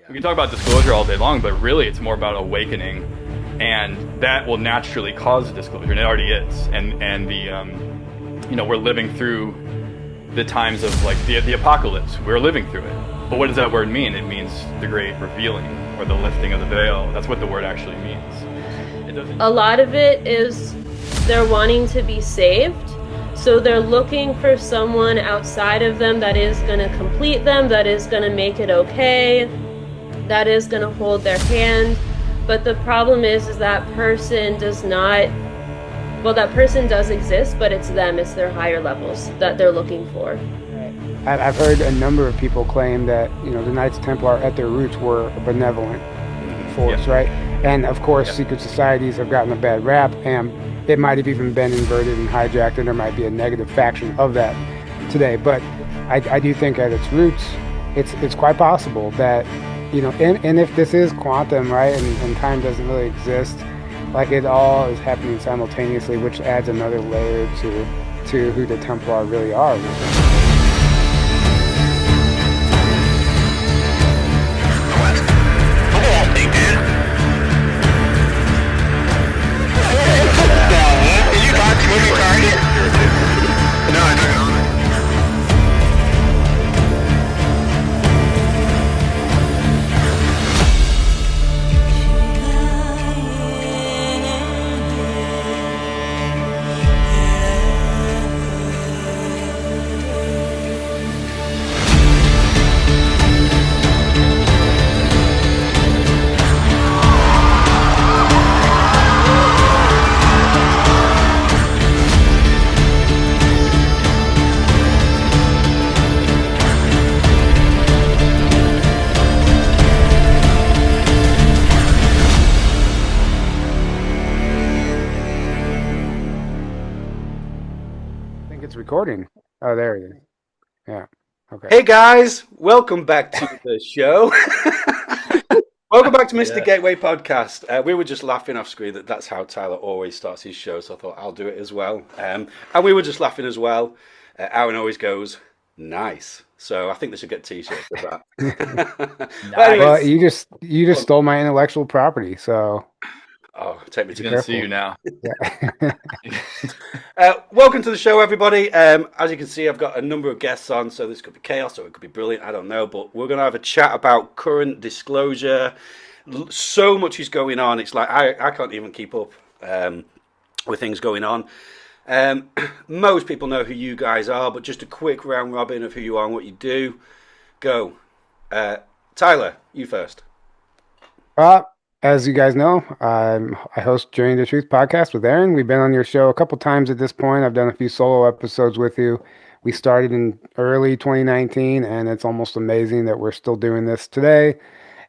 We can talk about disclosure all day long, but really it's more about awakening, and that will naturally cause disclosure, and it already is. And the we're living through the times of like the apocalypse. We're living through it. But what does that word mean? It means the great revealing or the lifting of the veil. That's what the word actually means. It doesn't. A lot of it is they're wanting to be saved. So they're looking for someone outside of them that is going to complete them, that is going to make it okay, that is going to hold their hand. But the problem is that person does not, well, that person does exist, but it's them, it's their higher levels that they're looking for. I've heard a number of people claim that, the Knights Templar at their roots were a benevolent force, right? And of course, secret societies have gotten a bad rap, and it might have even been inverted and hijacked, and there might be a negative faction of that today. But I do think at its roots, it's quite possible that, and if this is quantum, right, and time doesn't really exist, like it all is happening simultaneously, which adds another layer to who the Templar really are. Recording. Oh, there it is. Yeah. Okay. Hey guys, welcome back to the show. Welcome back to Mr. Gateway Podcast. We were just laughing off screen that's how Tyler always starts his show, so I thought I'll do it as well. And we were just laughing as well. Aaron always goes, nice. So I think they should get t-shirts of that. Nice. Well, you just stole my intellectual property, so. Oh, take me to He's gonna see you now. Welcome to the show, everybody. As you can see, I've got a number of guests on, so this could be chaos or it could be brilliant. I don't know, but we're going to have a chat about current disclosure. So much is going on. It's like I can't even keep up with things going on. Most people know who you guys are, but just a quick round robin of who you are and what you do. Go. Tyler, you first. As you guys know, I host Journey to Truth podcast with Aaron. We've been on your show a couple times at this point. I've done a few solo episodes with you. We started in early 2019, and it's almost amazing that we're still doing this today.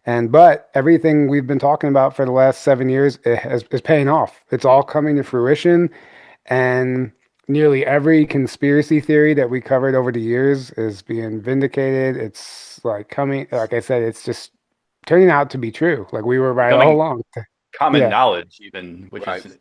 But everything we've been talking about for the last 7 years is paying off. It's all coming to fruition, and nearly every conspiracy theory that we covered over the years is being vindicated. It's like I said, it's just turning out to be true. Like we were right all along. Common knowledge, even, which is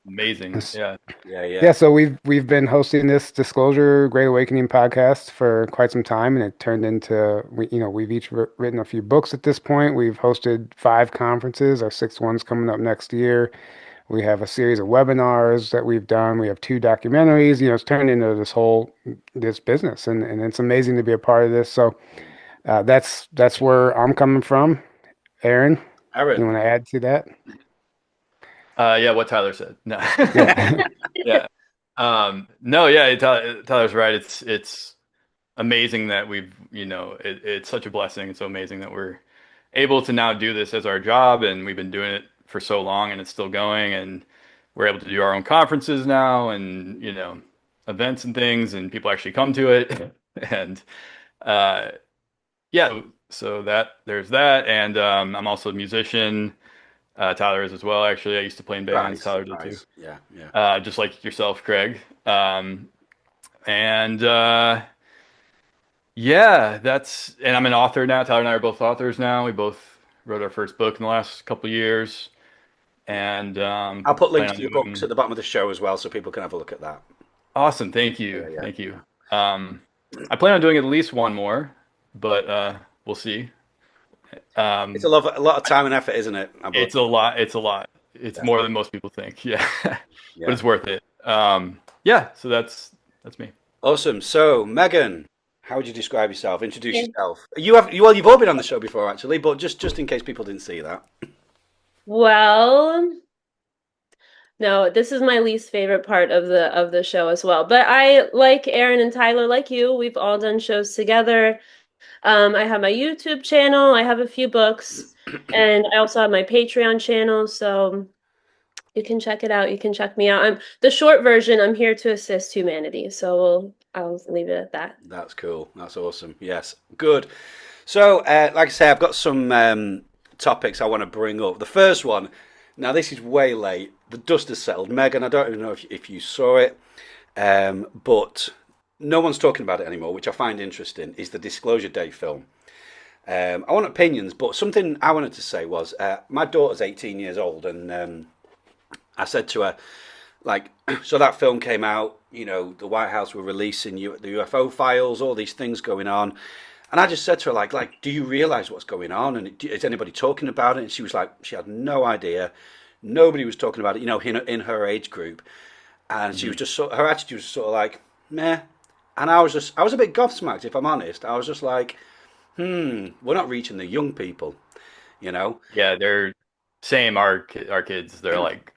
amazing. Yeah. So we've been hosting this Disclosure Great Awakening podcast for quite some time, and it turned into we've each written a few books at this point. We've hosted 5 conferences. Our 6th one's coming up next year. We have a series of webinars that we've done. We have 2 documentaries. It's turned into this business, and it's amazing to be a part of this. So. That's where I'm coming from. Aaron, you want to add to that? What Tyler said. No. Tyler's right. It's amazing that we've, it's such a blessing. It's so amazing that we're able to now do this as our job, and we've been doing it for so long, and it's still going, and we're able to do our own conferences now, and events and things, and people actually come to it, and so there's that, and I'm also a musician. Tyler is as well. Actually, I used to play in bands. Tyler did too. Yeah. Just like yourself, Craig. And I'm an author now. Tyler and I are both authors now. We both wrote our first book in the last couple of years. And I'll put links to your books at the bottom of the show as well, so people can have a look at that. Awesome. Thank you. Thank you. I plan on doing at least one more, but we'll see. It's a lot of time and effort, isn't it? It's a lot. It's a lot. It's more than most people think. Yeah, but Yeah. it's worth it. Yeah. So that's me. Awesome. So, Megan, how would you describe yourself? Introduce yourself. Well, you've all been on the show before, actually, but just in case people didn't see that. Well, no, this is my least favorite part of the show as well. But I like Aaron and Tyler, like you. We've all done shows together. I have my YouTube channel. I have a few books, and I also have my Patreon channel. So you can check it out. You can check me out. I'm the short version. I'm here to assist humanity. So I'll leave it at that. That's cool. That's awesome. Yes, good. So, like I say, I've got some topics I want to bring up. The first one. Now, this is way late. The dust has settled. Megan, I don't even know if you saw it, but no one's talking about it anymore, which I find interesting, is the Disclosure Day film. I want opinions, but something I wanted to say was my daughter's 18 years old, and I said to her, like, so that film came out, the White House were releasing the UFO files, all these things going on. And I just said to her, like, do you realize what's going on? And is anybody talking about it? And she was like, she had no idea. Nobody was talking about it, in her age group. And she was just her attitude was sort of like, meh. And I was a bit gobsmacked, if I'm honest. I was just like, we're not reaching the young people, Yeah, they're same. Our kids, they're like,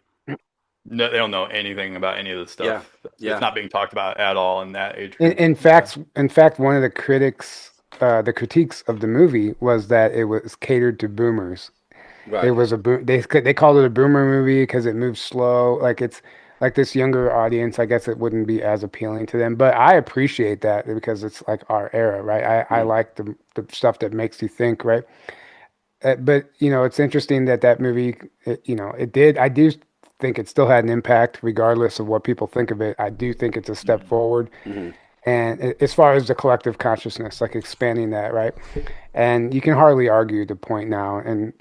no, they don't know anything about any of this stuff. Yeah. It's not being talked about at all in that age group. In fact, one of the critiques of the movie was that it was catered to boomers. Right. It was they called it a boomer movie because it moves slow. Like it's like this younger audience. I guess it wouldn't be as appealing to them. But I appreciate that because it's like our era, right? I like the stuff that makes you think, right? But it's interesting that movie, it did. I do think it still had an impact, regardless of what people think of it. I do think it's a step forward. Mm-hmm. And as far as the collective consciousness, like expanding that, right? And you can hardly argue the point now. And,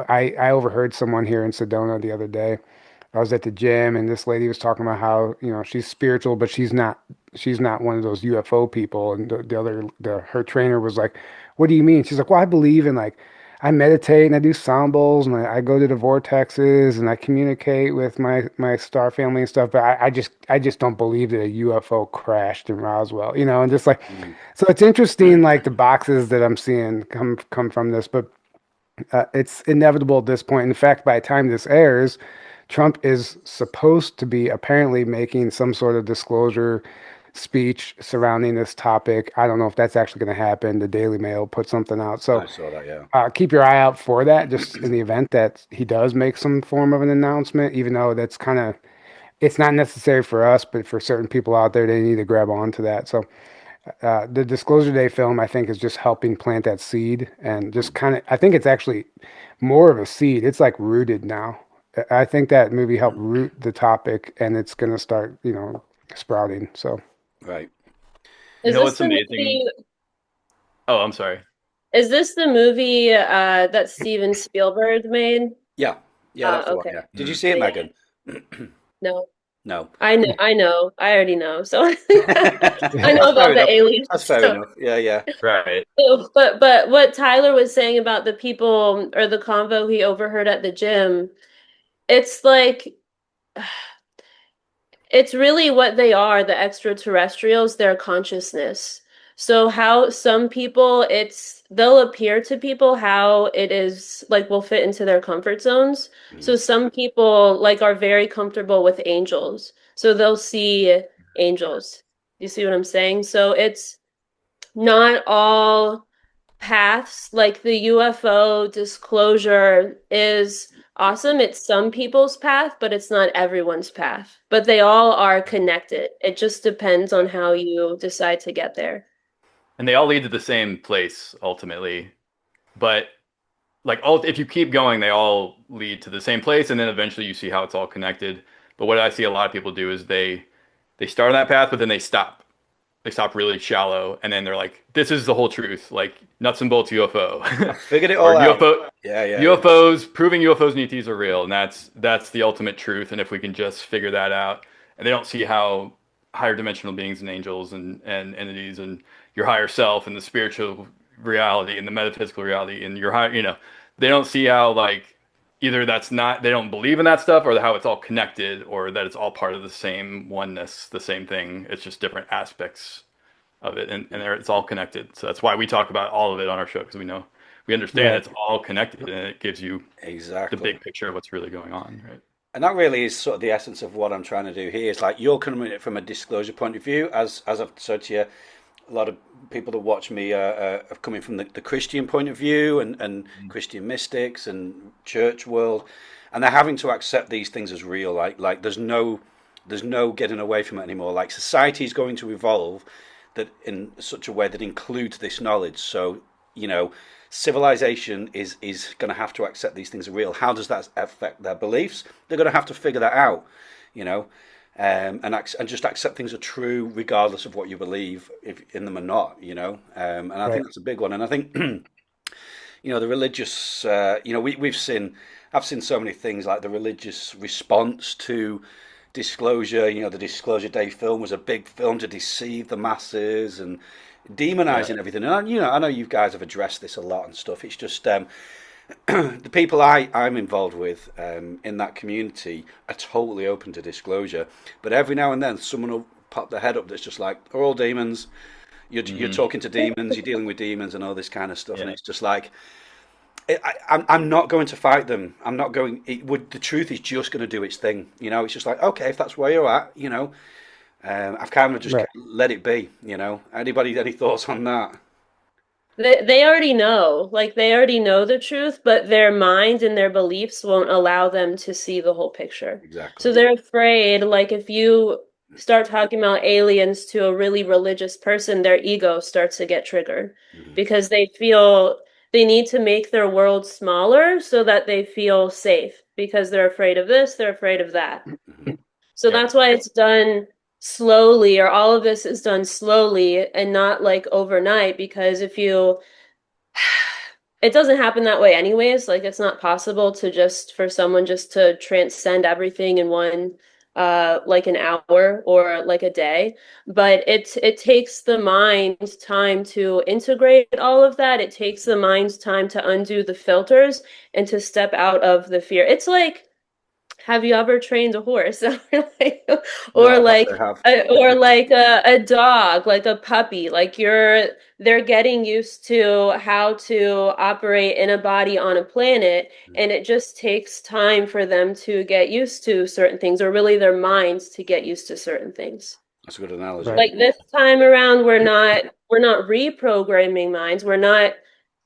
I overheard someone here in Sedona the other day. I was at the gym and this lady was talking about how, she's spiritual, but she's not one of those UFO people. And her trainer was like, what do you mean? She's like, well, I believe in like, I meditate and I do sound bowls and I go to the vortexes and I communicate with my star family and stuff. But I just don't believe that a UFO crashed in Roswell, and just like, so it's interesting, like the boxes that I'm seeing come from this, but it's inevitable at this point. In fact, by the time this airs, Trump is supposed to be apparently making some sort of disclosure speech surrounding this topic. I don't know if that's actually going to happen. The Daily Mail put something out. So I saw that, yeah. keep your eye out for that, just in the event that he does make some form of an announcement, even though that's it's not necessary for us, but for certain people out there, they need to grab onto that. So the Disclosure Day film, I think, is just helping plant that seed and just I think it's actually more of a seed. It's like rooted now. I think that movie helped root the topic and it's going to start, sprouting. So. Right. Is What's this the amazing? movie? Oh, I'm sorry. Is this the movie that Steven Spielberg made? Yeah. Yeah, that's the one, Okay. yeah. Did you see it, Megan? No. No. I know. I already know. So I know about the aliens. That's fair enough. Yeah. Right. But what Tyler was saying about the people or the convo he overheard at the gym, it's like it's really what they are, the extraterrestrials, their consciousness. So how some people they'll appear to people how it is like will fit into their comfort zones. So some people like are very comfortable with angels. So they'll see angels. You see what I'm saying? So it's not all paths. Like the UFO disclosure is awesome. It's some people's path, but it's not everyone's path. But they all are connected. It just depends on how you decide to get there. And they all lead to the same place ultimately. But if you keep going, they all lead to the same place, and then eventually you see how it's all connected. But what I see a lot of people do is they start on that path, but then they stop. They stop really shallow, and then they're like, "This is the whole truth, like nuts and bolts UFO." I figured it all out. UFO, yeah. UFOs, proving UFOs and ETs are real, and that's the ultimate truth. And if we can just figure that out, and they don't see how higher dimensional beings and angels and entities and your higher self and the spiritual reality and the metaphysical reality and your high, they don't see how like either they don't believe in that stuff or how it's all connected or that it's all part of the same oneness, the same thing. It's just different aspects of it and it's all connected. So that's why we talk about all of it on our show because we understand Right. it's all connected and it gives you the Exactly. big picture of what's really going on, right? And that really is sort of the essence of what I'm trying to do here. Is like you're coming at it from a disclosure point of view, as I've said to you, a lot of people that watch me are coming from the Christian point of view and Christian mystics and church world, and they're having to accept these things as real. Like there's no getting away from it anymore. Like society is going to evolve that in such a way that includes this knowledge. So civilization is going to have to accept these things are real. How does that affect their beliefs? They're going to have to figure that out. You know, and just accept things are true regardless of what you believe in them or not. And I think Right. that's a big one. And I think the religious. I've seen so many things like the religious response to disclosure. The Disclosure Day film was a big film to deceive the masses and Yeah. demonizing everything. And I know you guys have addressed this a lot and stuff. It's just the people I'm involved with in that community are totally open to disclosure. But every now and then, someone will pop their head up that's just like, "Are all demons? You're Hmm. talking to demons. You're dealing with demons and all this kind of stuff." And Yeah. it's just like, I'm not going to fight them. I'm not going. The truth is just going to do its thing. It's just like, okay, if that's where you're at, I've kind of just Right. let it be. Anybody any thoughts on that? They already know, like they already know the truth, but their mind and their beliefs won't allow them to see the whole picture. Exactly. So they're afraid, like if you start talking about aliens to a really religious person, their ego starts to get triggered Hmm. because they feel they need to make their world smaller so that they feel safe because they're afraid of this, they're afraid of that. Hmm. So Yeah. that's why it's done slowly, or all of this is done slowly and not like overnight, because if you it doesn't happen that way anyways. Like it's not possible to just for someone just to transcend everything in one like an hour or like a day. But it takes the mind time to integrate all of that. It takes the mind time to undo the filters and to step out of the fear. It's like, have you ever trained a horse? or No, I can't say like I have. or like a dog, like a puppy. Like they're getting used to how to operate in a body on a planet, and it just takes time for them to get used to certain things, or really their minds to get used to certain things. That's a good analogy. Right. Like this time around, we're not reprogramming minds. We're not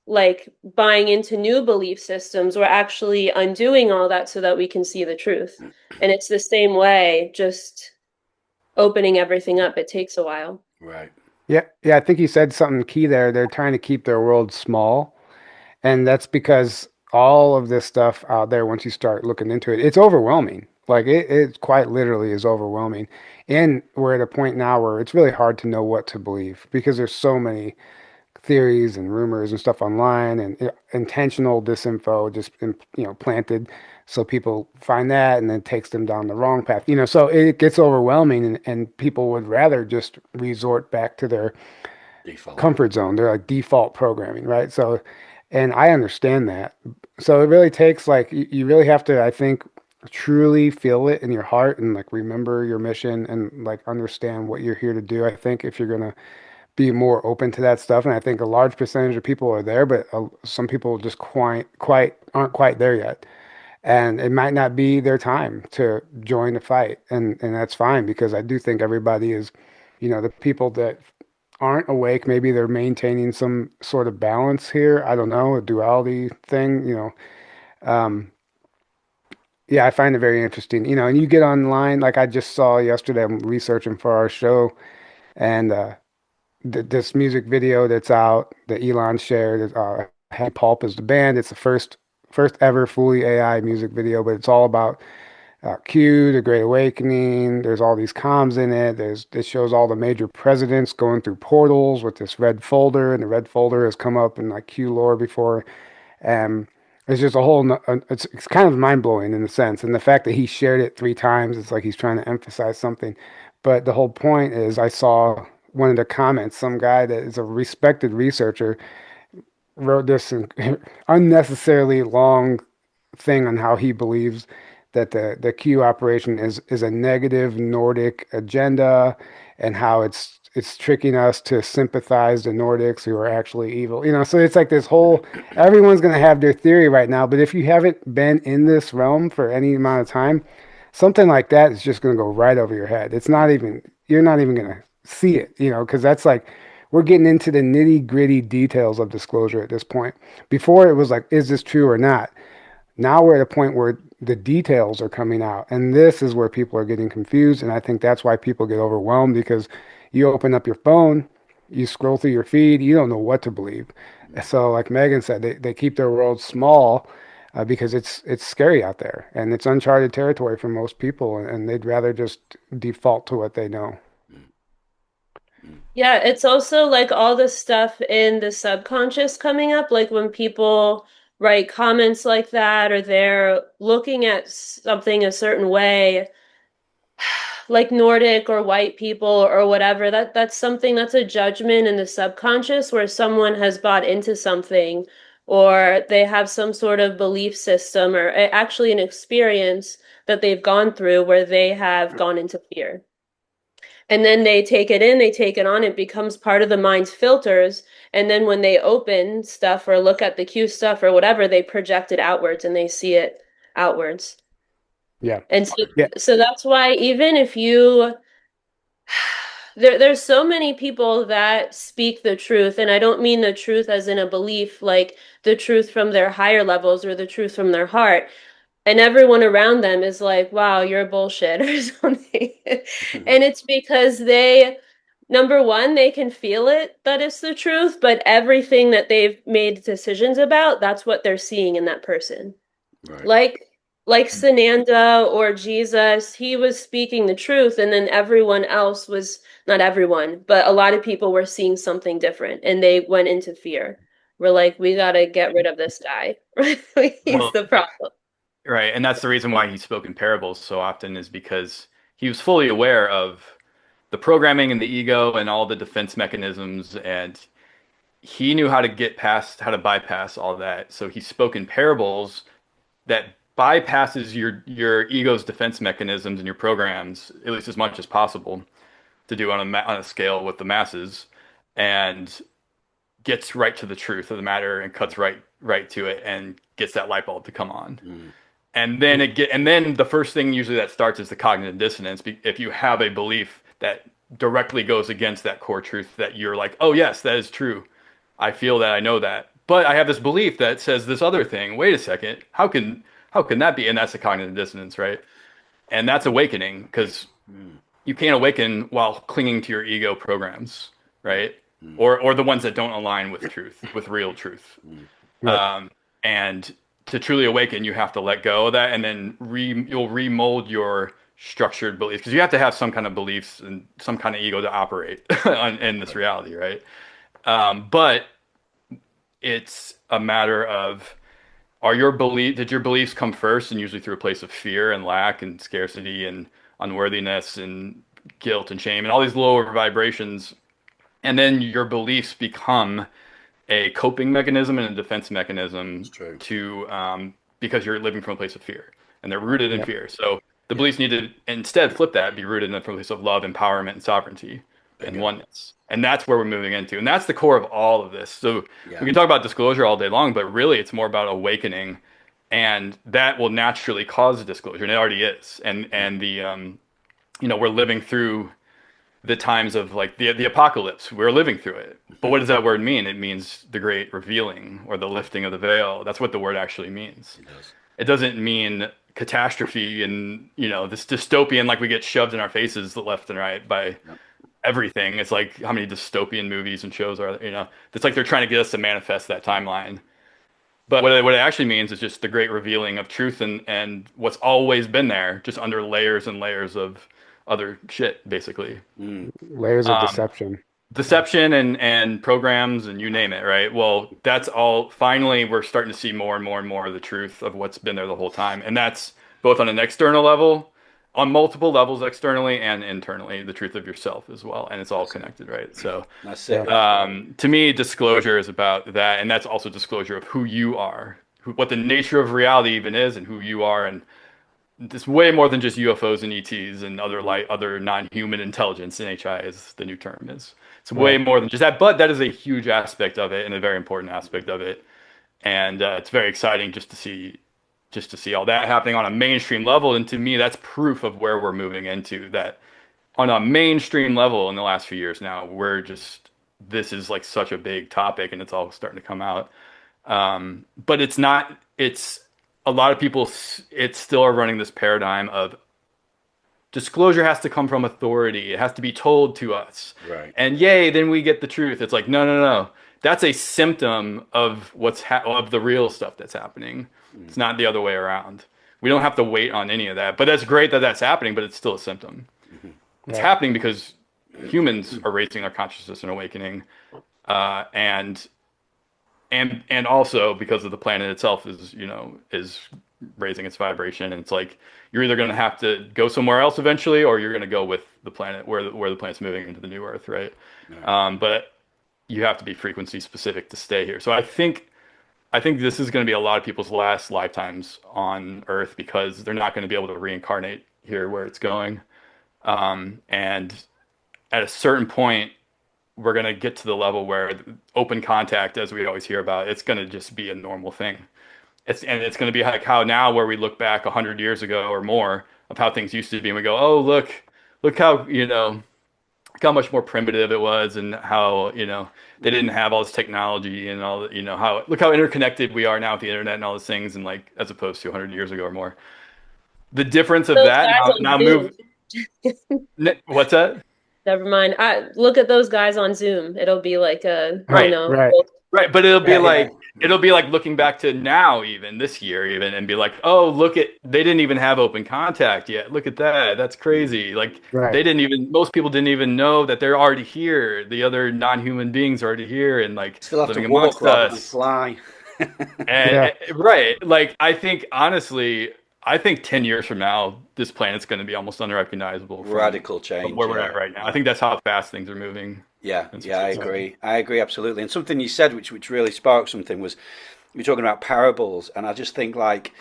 like buying into new belief systems. We're actually undoing all that so that we can see the truth. And it's the same way, just opening everything up. It takes a while. Right. Yeah. Yeah. I think you said something key there. They're trying to keep their world small. And that's because all of this stuff out there, once you start looking into it, it's overwhelming. Like it quite literally is overwhelming. And we're at a point now where it's really hard to know what to believe because there's so many theories and rumors and stuff online and intentional disinfo just planted so people find that and then takes them down the wrong path. So it gets overwhelming and people would rather just resort back to their Default. comfort zone. They're like default programming, right? So, and I understand that. So it really takes like you really have to, I think, truly feel it in your heart and like remember your mission and like understand what you're here to do. I think if you're gonna be more open to that stuff, and I think a large percentage of people are there, but some people just quite aren't quite there yet. And it might not be their time to join the fight, and that's fine because I do think everybody is, the people that aren't awake, maybe they're maintaining some sort of balance here. I don't know, a duality thing. Um, yeah, I find it very interesting. And you get online, like I just saw yesterday, I'm researching for our show, and this music video that's out that Elon shared, Heavy Pulp is the band. It's the first ever fully AI music video, but it's all about Q, the Great Awakening. There's all these comms in it. It shows all the major presidents going through portals with this red folder, and the red folder has come up in like Q lore before. Um, it's just a whole. It's kind of mind blowing in a sense, and the fact that he shared it 3 times, it's like he's trying to emphasize something. But the whole point is, I saw one of the comments, some guy that is a respected researcher, wrote this unnecessarily long thing on how he believes that the Q operation is a negative Nordic agenda, and how it's tricking us to sympathize the Nordics who are actually evil. So it's like this whole everyone's going to have their theory right now, but if you haven't been in this realm for any amount of time, something like that is just going to go right over your head. It's not even You're not even going to see it, because that's like we're getting into the nitty gritty details of disclosure at this point. Before it was like, is this true or not? Now we're at a point where the details are coming out, and this is where people are getting confused. And I think that's why people get overwhelmed, because you open up your phone, you scroll through your feed, you don't know what to believe. So, like Megan said, they keep their world small because it's scary out there, and it's uncharted territory for most people, and they'd rather just default to what they know. Yeah, it's also like all the stuff in the subconscious coming up, like when people write comments like that, or they're looking at something a certain way, like Nordic or white people or whatever, that's something that's a judgment in the subconscious where someone has bought into something, or they have some sort of belief system, or actually an experience that they've gone through where they have gone into fear. And then they take it in, they take it on, it becomes part of the mind's filters. And then when they open stuff or look at the Q stuff or whatever, they project it outwards and they see it outwards. Yeah. And so, Yeah. so that's why even if you there's so many people that speak the truth, and I don't mean the truth as in a belief, like the truth from their higher levels or the truth from their heart, and everyone around them is like, wow, you're bullshit or something. And it's because number one, they can feel it that it's the truth, but everything that they've made decisions about, that's what they're seeing in that person. Right. Like Sananda or Jesus, he was speaking the truth, and then everyone else was, not everyone, but a lot of people were seeing something different, and they went into fear. We're like, we gotta get rid of this guy. He's Well, the problem. right, and that's the reason why he spoke in parables so often, is because he was fully aware of the programming and the ego and all the defense mechanisms, and he knew how to bypass all that. So he spoke in parables that bypasses your ego's defense mechanisms and your programs, at least as much as possible, to do on a scale with the masses, and gets right to the truth of the matter and cuts right to it and gets that light bulb to come on. And then the first thing usually that starts is the cognitive dissonance. If you have a belief that directly goes against that core truth, that you're like, oh yes, that is true. I feel that, I know that. But I have this belief that says this other thing. Wait a second. How can that be? And that's the cognitive dissonance, right? And that's awakening, because you can't awaken while clinging to your ego programs, right? Or the ones that don't align with truth, with real truth. Right. And to truly awaken, you have to let go of that, and then you'll remold your structured beliefs, because you have to have some kind of beliefs and some kind of ego to operate in this reality, right? But it's a matter of, did your beliefs come first, and usually through a place of fear and lack and scarcity and unworthiness and guilt and shame and all these lower vibrations, and then your beliefs become a coping mechanism and a defense mechanism It's true. because you're living from a place of fear, and they're rooted in Yeah. fear. So the beliefs need to instead flip that, be rooted in a place of love, empowerment, and sovereignty and oneness. And that's where we're moving into. And that's the core of all of this. So Yeah. we can talk about disclosure all day long, but really it's more about awakening, and that will naturally cause disclosure, and it already is. And the we're living through the times of like the apocalypse. We're living through it. But what does that word mean? It means the great revealing, or the lifting of the veil. That's what the word actually means. It does. It doesn't mean catastrophe and this dystopian, like we get shoved in our faces left and right by everything. It's like, how many dystopian movies and shows are there? It's like they're trying to get us to manifest that timeline. But what it actually means is just the great revealing of truth, and what's always been there, just under layers and layers of other shit, basically. Layers of deception. Deception and programs and you name it, right? Well, that's all. Finally, we're starting to see more and more and more of the truth of what's been there the whole time. And that's both on an external level, on multiple levels, externally and internally, the truth of yourself as well, and it's all connected, right? So That's it. to me, disclosure is about that, and that's also disclosure of who you are, what the nature of reality even is, and who you are, and it's way more than just UFOs and ETs and other non-human intelligence. NHI is the new term. It's way more than just that, but that is a huge aspect of it and a very important aspect of it, and it's very exciting just to see all that happening on a mainstream level. And to me, that's proof of where we're moving into, that on a mainstream level in the last few years now, this is like such a big topic and it's all starting to come out. But it's not, it's a lot of people, it's still are running this paradigm of disclosure has to come from authority. It has to be told to us. Right. And yay, then we get the truth. It's like, no. That's a symptom of of the real stuff that's happening. It's not the other way around. We don't have to wait on any of that. But that's great that that's happening, but it's still a symptom. It's happening because humans are raising their consciousness and awakening, and also because of the planet itself is raising its vibration. And it's like you're either going to have to go somewhere else eventually, or you're going to go with the planet where the planet's moving into the new Earth, right? But you have to be frequency specific to stay here. So I think this is going to be a lot of people's last lifetimes on Earth, because they're not going to be able to reincarnate here where it's going. And at a certain point, we're going to get to the level where open contact, as we always hear about, it's going to just be a normal thing. It's going to be like how now, where we look back 100 years ago or more of how things used to be, and we go, oh, look how, how much more primitive it was, and how, they didn't have all this technology and all, look how interconnected we are now with the internet and all those things. And like, as opposed to 100 years ago or more, the difference of that now move. What's that? Never mind. Look at those guys on Zoom. It'll be like right. But it'll be like looking back to now, even this year, and be like, oh, they didn't even have open contact yet. Look at that. That's crazy. Like most people didn't even know that they're already here. The other non-human beings are already here and like still have living to walk amongst us. And fly. Right. Like I think 10 years from now, this planet's going to be almost unrecognizable. Radical change. Where we're at right now. I think that's how fast things are moving. Yeah, I agree. I agree absolutely. And something you said, which really sparked something, was you're talking about parables. And I just think, like,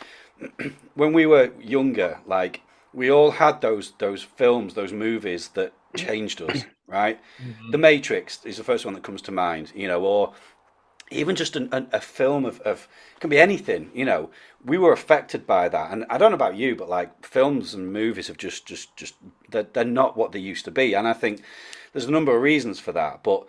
when we were younger, like, we all had those films, those movies that changed us, right? Mm-hmm. The Matrix is the first one that comes to mind, or even just a film of it can be anything, we were affected by that. And I don't know about you, but like films and movies have just they're not what they used to be. And I think there's a number of reasons for that, but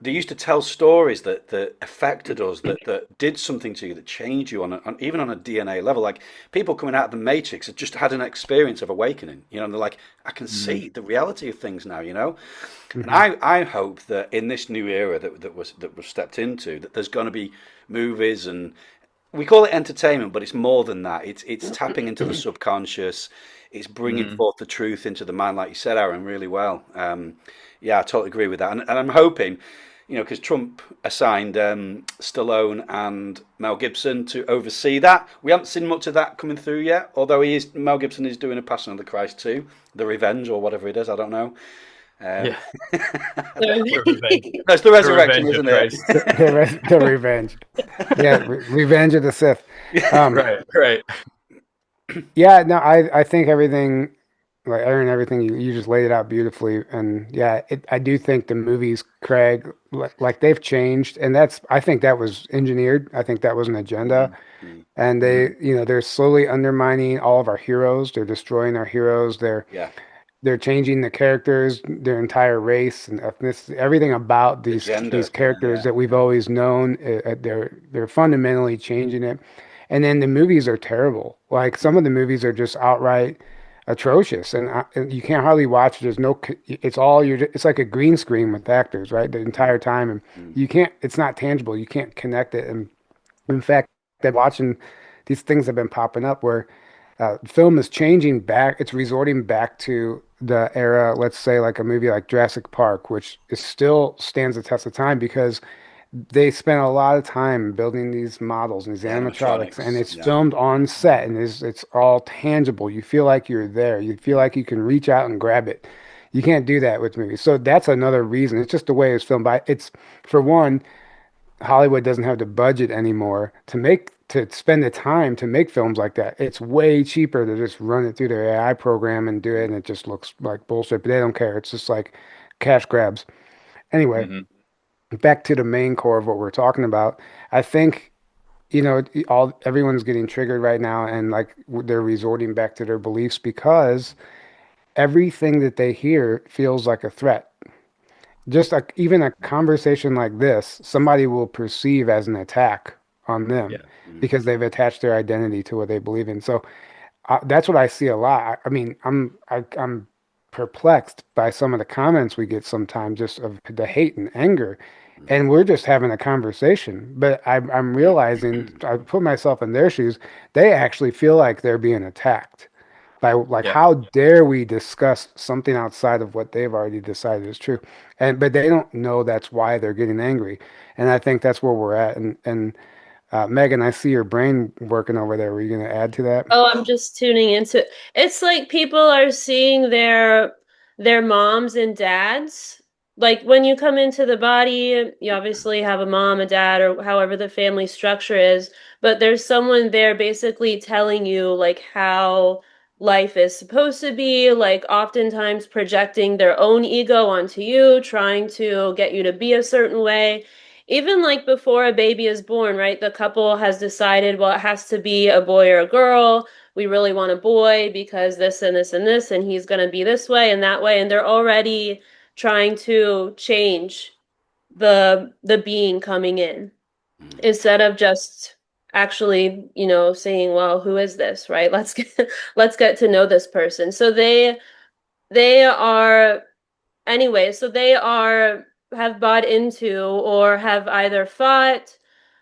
they used to tell stories that affected us, that did something to you, that changed you even on a DNA level. Like people coming out of the Matrix had just had an experience of awakening, and they're like, I can see the reality of things now, Mm-hmm. And I hope that in this new era that we've stepped into, that there's going to be movies, and we call it entertainment, but it's more than that. It's tapping into the subconscious. It's bringing forth the truth into the mind, like you said, Aaron, really well. Yeah, I totally agree with that. And I'm hoping, because Trump assigned Stallone and Mel Gibson to oversee that. We haven't seen much of that coming through yet, although Mel Gibson is doing a Passion of the Christ too, The Revenge or whatever it is, I don't know. Yeah. That's the resurrection, isn't it? The revenge. Yeah, Revenge of the Sith. Right. Yeah, no, I think everything, like Aaron, everything you just laid it out beautifully. And yeah, I do think the movies, Craig, like they've changed, and I think that was engineered. I think that was an agenda. Mm-hmm. And they're slowly undermining all of our heroes. They're destroying our heroes. They're changing the characters, their entire race and ethnicity, everything about these characters that we've always known. They're fundamentally changing it, and then the movies are terrible. Like some of the movies are just outright atrocious, and you can't hardly watch. There's no. It's like a green screen with actors, right, the entire time, and you can't. It's not tangible. You can't connect it. And in fact, that watching these things have been popping up where. Film is changing back. It's resorting back to the era, let's say like a movie like Jurassic Park, which still stands the test of time because they spent a lot of time building these models and these The animatronics, and animatronics. it's Yeah. filmed on set, and it's all tangible. You feel like you're there. You feel like you can reach out and grab it. You can't do that with movies. So that's another reason. It's just the way it's filmed. But it's, for one, Hollywood doesn't have the budget anymore to spend the time to make films like that. It's way cheaper to just run it through their AI program and do it, and it just looks like bullshit. But they don't care. It's just like cash grabs. Anyway, Hmm. back to the main core of what we're talking about. I think, all everyone's getting triggered right now, and like they're resorting back to their beliefs because everything that they hear feels like a threat. Just like even a conversation like this, somebody will perceive as an attack on them Yeah. because they've attached their identity to what they believe in. So that's what I see a lot. I mean, I'm perplexed by some of the comments we get sometimes, just of the hate and anger, and we're just having a conversation. But I'm realizing, I put myself in their shoes. They actually feel like they're being attacked by, like, Yeah. how dare we discuss something outside of what they've already decided is true, and but they don't know that's why they're getting angry, and I think that's where we're at. And Megan, I see your brain working over there. Were you going to add to that? Oh, I'm just tuning into it. It's like people are seeing their moms and dads. Like when you come into the body, you obviously have a mom, a dad, or however the family structure is, but there's someone there basically telling you like how life is supposed to be, like oftentimes projecting their own ego onto you, trying to get you to be a certain way. Even like before a baby is born, right? The couple has decided, well, it has to be a boy or a girl. We really want a boy because this and this and this, and he's going to be this way and that way. And they're already trying to change the being coming in instead of just actually, saying, well, who is this, right? Let's get to know this person. So they are anyway, so they are have bought into or have either fought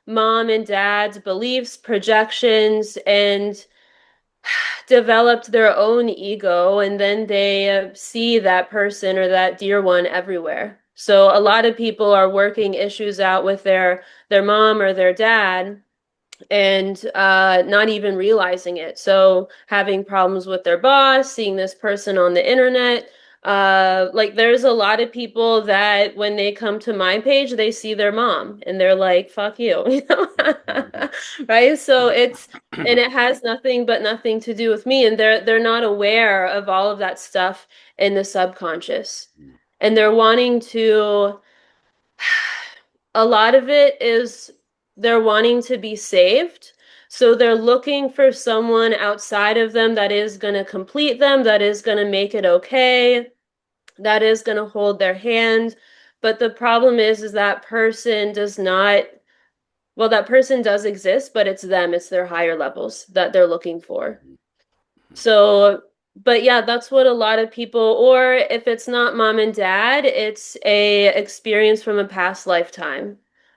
mom and dad's beliefs, projections, and developed their own ego, and then they see that person or that dear one everywhere. So a lot of people are working issues out with their mom or their dad and not even realizing it. So having problems with their boss, seeing this person on the internet. Like there's a lot of people that when they come to my page, they see their mom and they're like, fuck you, right? So and it has nothing to do with me. And they're not aware of all of that stuff in the subconscious. And they're wanting to, a lot of it is they're wanting to be saved. So they're looking for someone outside of them that is going to complete them, that is going to make it okay, that is going to hold their hand. But the problem is that person does not, well, that person does exist, but it's them, it's their higher levels that they're looking for. So, but yeah, that's what a lot of people, or if it's not mom and dad, it's a experience from a past lifetime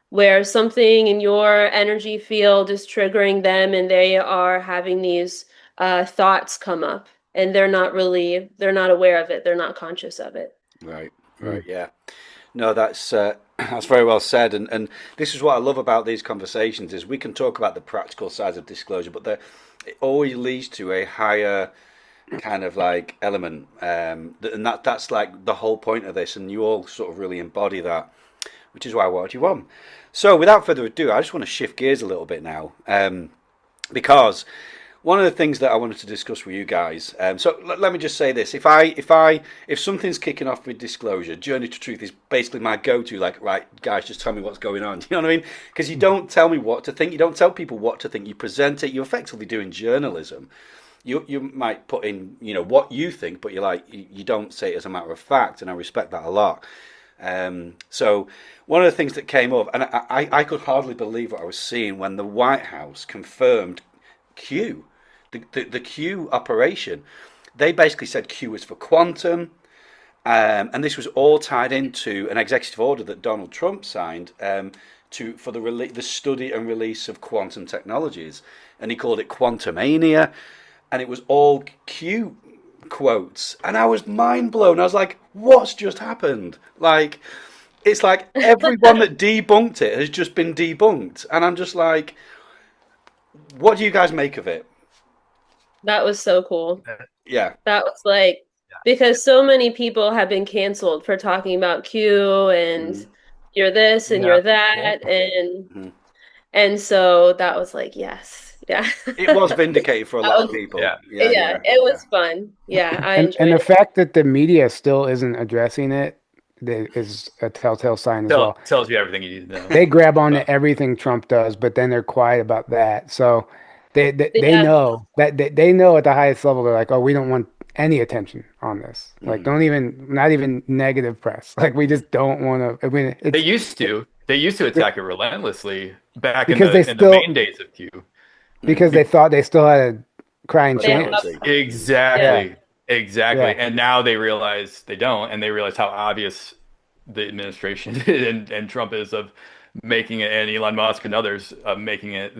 where something in your energy field is triggering them and they are having these thoughts come up and they're not aware of it. They're not conscious of it. Right. Mm. Right. Yeah. No, that's that's very well said, and this is what I love about these conversations is we can talk about the practical sides of disclosure, but it always leads to a higher kind of like element, and that's like the whole point of this, and you all sort of really embody that, which is why I wanted you on. So, without further ado, I just want to shift gears a little bit now, because one of the things that I wanted to discuss with you guys. So let me just say this: if something's kicking off with disclosure, Journey to Truth is basically my go-to. Like, right, guys, just tell me what's going on. You know what I mean? Because you don't tell me what to think. You don't tell people what to think. You present it. You're effectively doing journalism. You might put in what you think, but you don't say it as a matter of fact, and I respect that a lot. So one of the things that came up, and I could hardly believe what I was seeing when the White House confirmed Q. The Q operation, they basically said Q was for quantum, and this was all tied into an executive order that Donald Trump signed for the study and release of quantum technologies, and he called it Quantumania, and it was all Q quotes, and I was mind blown. I was like, "What's just happened?" Like, It's like everyone that debunked it has just been debunked, and I'm just like, what do you guys make of it? That was so cool. Yeah. That was like because so many people have been canceled for talking about Q and Mm. you're this and Yeah. you're that Mhm. and so that was like yes. Yeah. It was vindicated for a That lot of was people. Yeah. Yeah, yeah, yeah, it yeah. was fun. Yeah, I And enjoyed the it. fact that the media still isn't addressing it is a telltale sign as well. Tells you everything you need to know. They grab on to everything Trump does, but then they're quiet about that. So they Yeah. know that they know at the highest level they're like, oh, we don't want any attention on this. Like, Mm. don't even not even negative press. Like, we just don't want to. I mean, They it's used to. They used to attack it relentlessly back because they in the still main days of Q. because they Be- thought they still had a crying They have chance. Legitimacy. yeah. Yeah, exactly. Exactly. yeah. And now they realize they don't, and they realize how obvious the administration and Trump is of making it, and Elon Musk and others of making it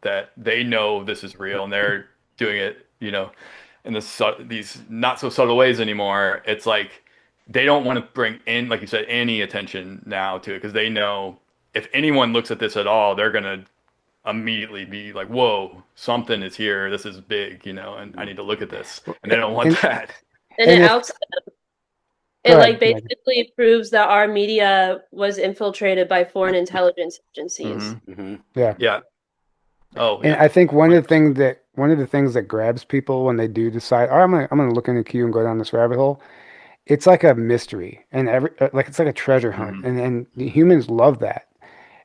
that they know this is real, and they're doing it, in these not so subtle ways anymore. It's like they don't want to bring in, like you said, any attention now to it because they know if anyone looks at this at all, they're gonna immediately be like, "Whoa, something is here. This is big, and I need to look at this." And they don't want And that. And and it if outs go it like ahead, Megan. basically proves that our media was infiltrated by foreign intelligence agencies. Hmm. Hmm. Yeah. Yeah. Oh, And yeah. I think 100%. one of the things that grabs people when they do decide, oh, I'm gonna look into Q and go down this rabbit hole. It's like a mystery, and like it's like a treasure hunt, Hmm. and the humans love that.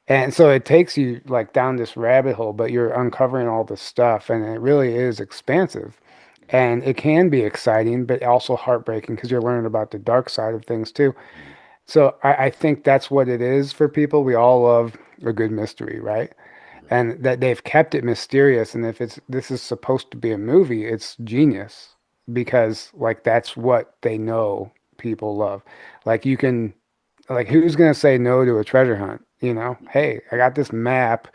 And so it takes you like down this rabbit hole, but you're uncovering all this stuff, and it really is expansive. And it can be exciting, but also heartbreaking because you're learning about the dark side of things too. So I think that's what it is for people. We all love a good mystery, right? And that they've kept it mysterious. And if this is supposed to be a movie, it's genius because like that's what they know people love. Like you can like who's gonna say no to a treasure hunt? Hey, I got this map.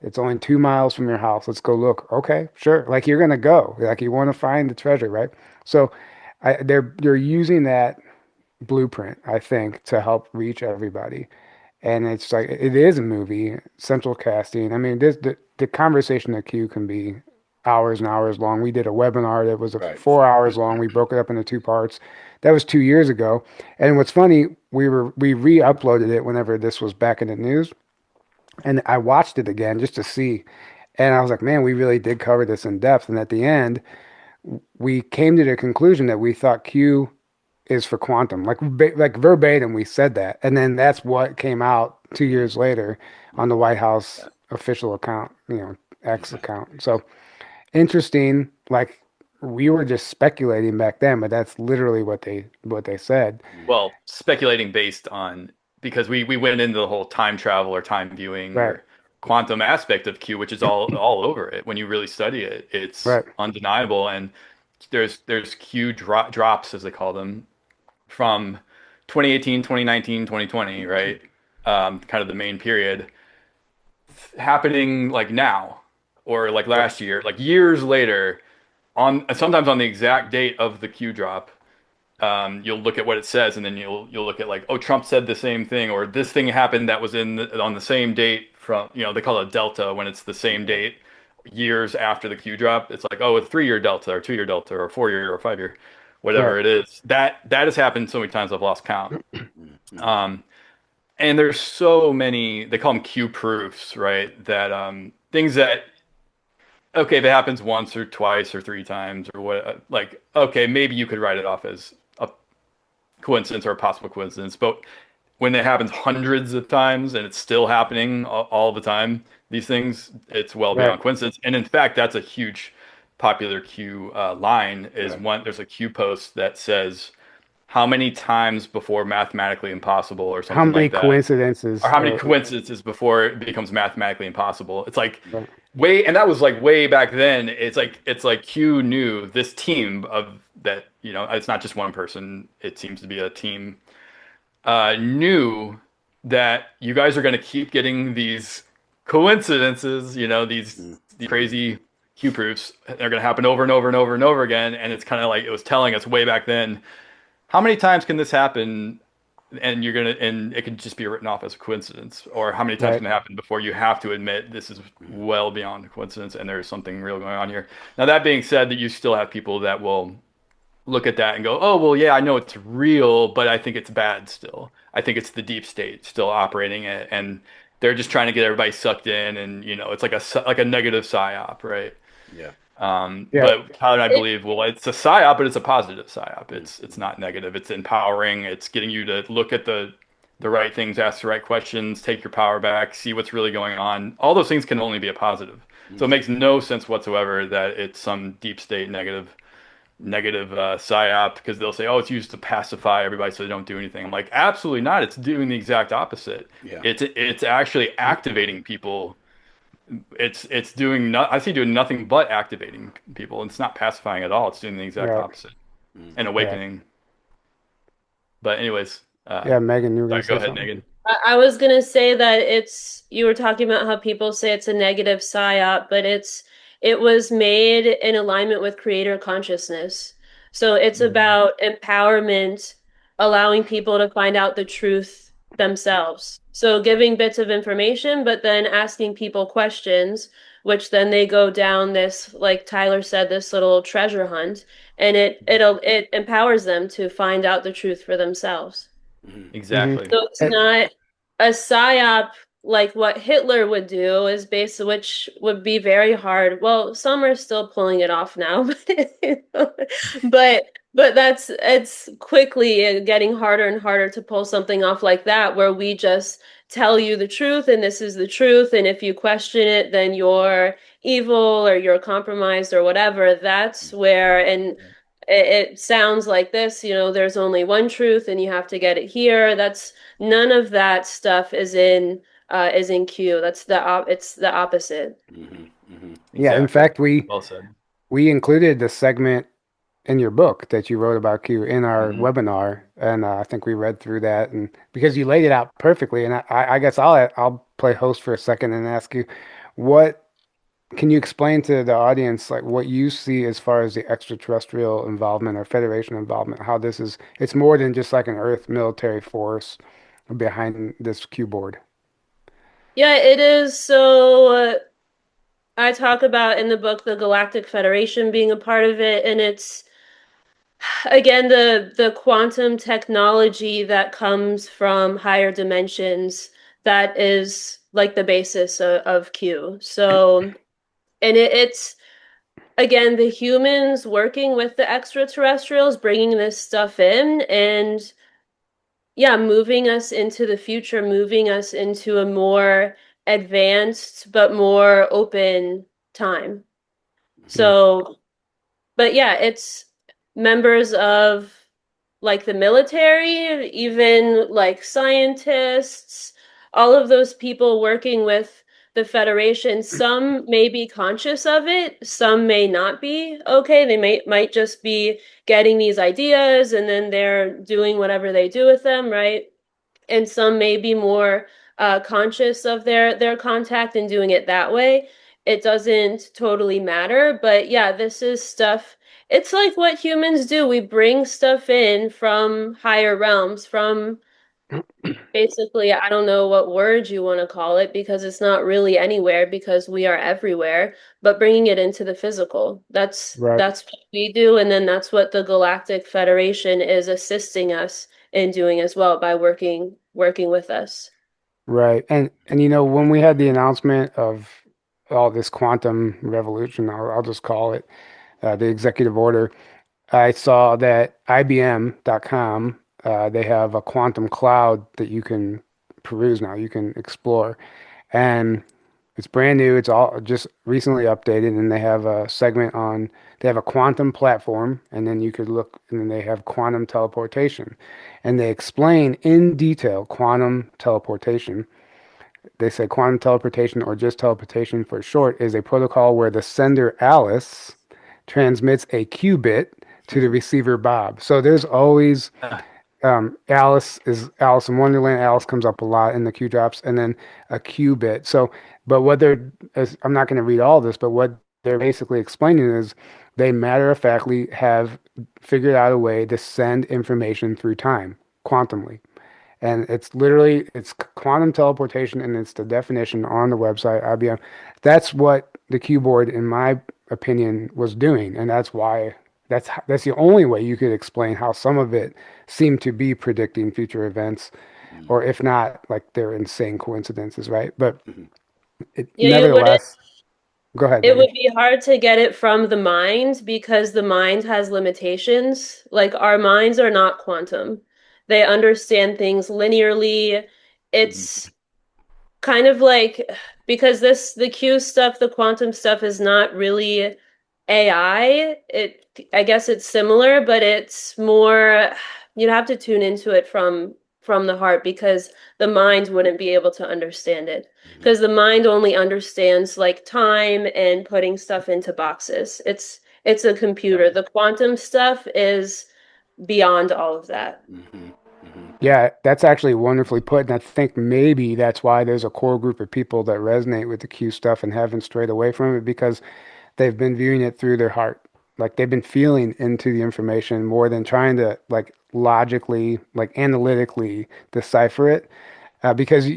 It's only 2 miles from your house. Let's go look. Okay, sure. Like you're gonna go. Like you want to find the treasure, right? So they're using that blueprint, I think, to help reach everybody. And it's like it is a movie, central casting. I mean, the conversation at Q can be hours and hours long. We did a webinar that was Right. 4 hours long. We broke it up into two parts. That was 2 years ago. And what's funny, we re-uploaded it whenever this was back in the news, and I watched it again just to see. And I was like, man, we really did cover this in depth. And at the end, we came to the conclusion that we thought Q is for quantum. Like verbatim, we said that, and then that's what came out 2 years later on the White House official account, X account. So interesting. Like we were just speculating back then, but that's literally what they said. Well, speculating based on because we went into the whole time travel or time viewing Right, or quantum aspect of Q, which is all over it. When you really study it, it's right, undeniable. And there's Q drops as they call them from 2018, 2019, 2020, right? Kind of the main period happening like now or like last year, like years later, on sometimes on the exact date of the Q drop. You'll look at what it says, and then you'll look at like, oh, Trump said the same thing, or this thing happened that was on the same date from, they call it delta when it's the same date years after the Q drop. It's like, oh, a 3-year delta or 2-year delta or a 4-year or a 5-year, right. whatever it is. That has happened so many times I've lost count. Um, and there's so many, they call them Q proofs, right? That things that okay, if it happens once or twice or 3 times or what, like, okay, maybe you could write it off as a coincidence or a possible coincidence. But when it happens hundreds of times and it's still happening all the time, these things, it's well Right. beyond coincidence. And in fact, that's a huge popular Q line is Right. there's a Q post that says how many times before mathematically impossible or How something many like that, or coincidences? how many coincidences before it becomes mathematically impossible. It's like Right. and that was like way back then. It's like Q knew this team of that, it's not just one person. It seems to be a team. Knew that you guys are going to keep getting these coincidences, these crazy Q proofs. They're going to happen over and over and over and over again. And it's kind of like it was telling us way back then, how many times can this happen and it can just be written off as a coincidence. Or how many times Right. can it happen before you have to admit this is well beyond a coincidence and there's something real going on here. Now that being said, that you still have people that will look at that and go, oh, well, yeah, I know it's real, but I think it's bad still. I think it's the deep state still operating it, and they're just trying to get everybody sucked in, and it's like a negative psyop, right? Yeah. Yeah. But Tyler and I It, believe, well, it's a psyop, but it's a positive psyop. It's not negative. It's empowering. It's getting you to look at the right things, ask the right questions, take your power back, see what's really going on. All those things can only be a positive. So it makes no sense whatsoever that it's some deep state negative psyop because they'll say, oh, it's used to pacify everybody so they don't do anything. I'm like, absolutely not. It's doing the exact opposite. Yeah. It's actually activating people. It's doing no, I see doing nothing but activating people. It's not pacifying at all. It's doing the exact Right. opposite and Yeah. awakening. But anyways, Yeah, Megan, you were gonna sorry, go say ahead, something. Megan. I was gonna say that you were talking about how people say it's a negative psyop, but it was made in alignment with creator consciousness. So it's Mhm. about empowerment, allowing people to find out the truth themselves. So giving bits of information, but then asking people questions, which then they go down this, like Tyler said, this little treasure hunt, and it empowers them to find out the truth for themselves. Mhm. Exactly. So it's not a psyop like what Hitler would do is which would be very hard. Well, some are still pulling it off now, but that's it's quickly getting harder and harder to pull something off like that, where we just tell you the truth and this is the truth, and if you question it, then you're evil or you're compromised or whatever. That's where and it sounds like this, there's only one truth and you have to get it here. That's none of that stuff is in Q. It's the opposite. Yeah, in Exactly. fact, we Well said. we included the segment in your book that you wrote about Q in our Hmm. webinar, and I think we read through that, and because you laid it out perfectly, and I guess I'll play host for a second and ask you, what can you explain to the audience like what you see as far as the extraterrestrial involvement or Federation involvement? How it's more than just like an Earth military force behind this Q board. Yeah, it is. So I talk about in the book the Galactic Federation being a part of it, and it's again the quantum technology that comes from higher dimensions that is like the basis of Q. So, and it's again the humans working with the extraterrestrials, bringing this stuff in, and yeah, moving us into the future, moving us into a more advanced but more open time. Yeah. So, but yeah, it's members of like the military, even like scientists, all of those people working with the Federation. Some may be conscious of it, some may not be. Okay, they might just be getting these ideas and then they're doing whatever they do with them, right? And some may be more conscious of their contact and doing it that way. It doesn't totally matter, but yeah, this is stuff. It's like what humans do. We bring stuff in from higher realms, from basically, I don't know what word you want to call it because it's not really anywhere because we are everywhere, but bringing it into the physical. Right. That's what we do, and then that's what the Galactic Federation is assisting us in doing as well by working with us. Right. And when we had the announcement of all this quantum revolution, I'll just call it the executive order, I saw that IBM.com, they have a quantum cloud that you can peruse now, you can explore. And it's brand new. It's all just recently updated, and they have a segment on, they have a quantum platform, and then you could look, and then they have quantum teleportation. And they explain in detail quantum teleportation. They say quantum teleportation, or just teleportation for short, is a protocol where the sender Alice transmits a qubit to the receiver Bob. So there's always Alice is Alice in Wonderland. Alice comes up a lot in the Q drops, and then a qubit. So, but what I'm not going to read all this, but what they're basically explaining is they matter of factly have figured out a way to send information through time quantumly. And it's quantum teleportation, and it's the definition on the website, IBM. That's what the Q board, in my opinion, was doing. And that's why that's the only way you could explain how some of it seemed to be predicting future events, or if not, like they're insane coincidences, right? But Yeah, you wouldn't. nevertheless, go ahead, It Megan. would be hard to get it from the mind because the mind has limitations. Like our minds are not quantum. They understand things linearly. It's kind of like because the Q stuff, the quantum stuff is not really AI. I guess it's similar, but it's more you'd have to tune into it from the heart because the mind wouldn't be able to understand it. Because the mind only understands like time and putting stuff into boxes. It's a computer. The quantum stuff is beyond all of that. Yeah, that's actually wonderfully put. And I think maybe that's why there's a core group of people that resonate with the Q stuff and haven't strayed away from it, because they've been viewing it through their heart. Like they've been feeling into the information more than trying to like logically, like analytically decipher it. Because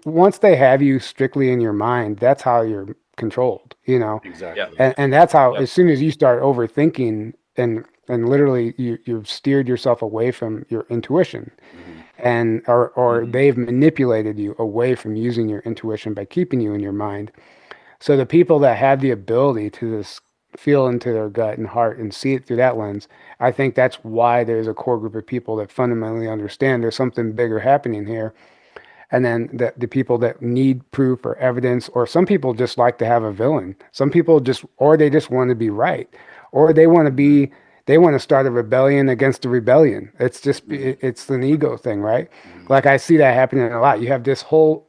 once they have you strictly in your mind, that's how you're controlled, you know? Exactly. And that's how, Yep. as soon as you start overthinking and literally you've steered yourself away from your intuition, and or they've manipulated you away from using your intuition by keeping you in your mind. So the people that have the ability to just feel into their gut and heart and see it through that lens, I think that's why there's a core group of people that fundamentally understand there's something bigger happening here. And then the people that need proof or evidence, or some people just like to have a villain. Some people just, or they just want to be right, or they want to start a rebellion against the rebellion. It's just, it's an ego thing, right? Like I see that happening a lot. You have this whole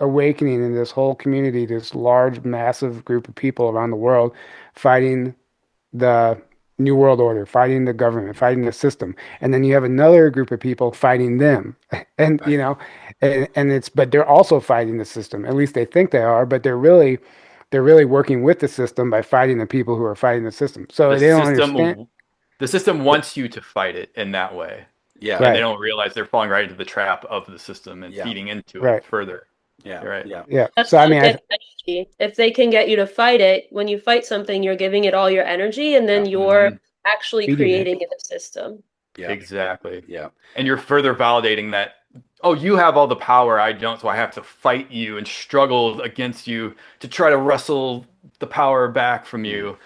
awakening in this whole community, this large, massive group of people around the world fighting the New World Order, fighting the government, fighting the system. And then you have another group of people fighting them. And, Right. but they're also fighting the system. At least they think they are, but they're really working with the system by fighting the people who are fighting the system. So The they don't understand. system wants you to fight it in that way, Yeah. and they Right. don't realize they're falling right into the trap of the system and Yeah. feeding into it Right. further. Yeah. You're right. Yeah. Yeah. That's So, I how mean, it gets energy. If they can get you to fight it, when you fight something, you're giving it all your energy, and then Yeah. you're Mhm. actually feeding it. creating the system. Yeah. Exactly. Yeah. And you're further validating that, oh, you have all the power, I don't, so I have to fight you and struggle against you to try to wrestle the power back from you.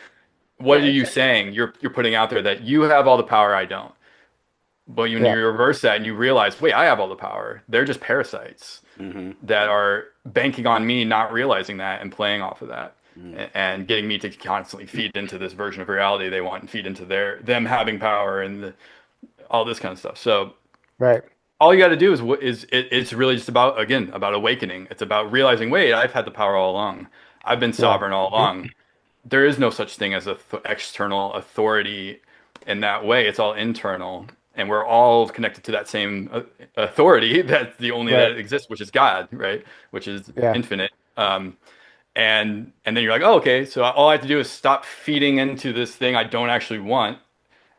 What Yeah, are you exactly. saying? You're putting out there that you have all the power, I don't. But when Yeah. you reverse that and you realize, wait, I have all the power. They're just parasites that are banking on me not realizing that and playing off of that and getting me to constantly feed into this version of reality they want and feed into them having power and all this kind of stuff. So Right. all you got to do it's really just about, again, about awakening. It's about realizing, wait, I've had the power all along. I've been Yeah. sovereign all along. There is no such thing as a external authority in that way. It's all internal, and we're all connected to that same authority. That's the only Right. that exists, which is God, right? Which is Yeah. infinite. And then you're like, oh, okay, so all I have to do is stop feeding into this thing I don't actually want,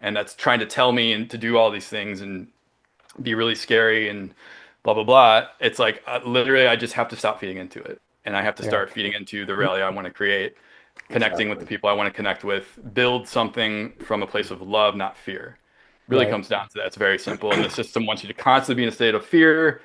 and that's trying to tell me and to do all these things and be really scary and blah blah blah. It's like literally, I just have to stop feeding into it, and I have to Yeah. start feeding into the reality I want to create, connecting with the Exactly. people I want to connect with, build something from a place of love, not fear. Really Right. comes down to that. It's very simple, and the system wants you to constantly be in a state of fear,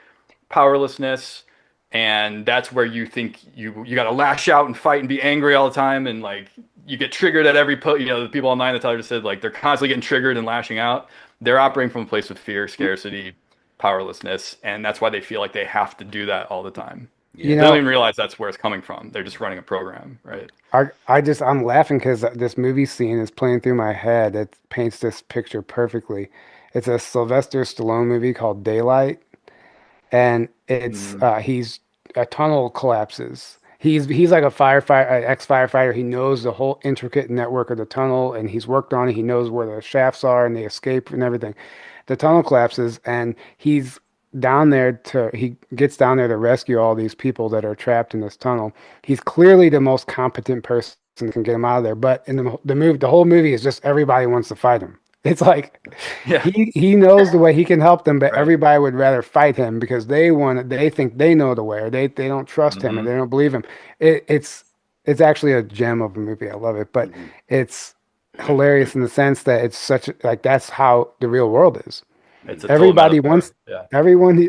powerlessness, and that's where you think you got to lash out and fight and be angry all the time, and like you get triggered at every the people online that Tyler just said, like they're constantly getting triggered and lashing out. They're operating from a place of fear, scarcity, powerlessness, and that's why they feel like they have to do that all the time. You Yeah. They don't know, even realize that's where it's coming from. They're just running a program, right? I'm laughing because this movie scene is playing through my head. It paints this picture perfectly. It's a Sylvester Stallone movie called Daylight, and it's Mm, he's a tunnel collapses. He's like a firefighter, ex-firefighter. He knows the whole intricate network of the tunnel, and he's worked on it. He knows where the shafts are and the escape and everything. The tunnel collapses, and he gets down there to rescue all these people that are trapped in this tunnel. He's clearly the most competent person that can get him out of there. But in the whole movie is just everybody wants to fight him. It's like Yeah. he knows the way he can help them, but Right. everybody would rather fight him because they think they know the way, or they don't trust him and they don't believe him. It's actually a gem of a movie. I love it, but it's hilarious in the sense that it's such like that's how the real world is. It's a total Everybody metaphor. wants Yeah.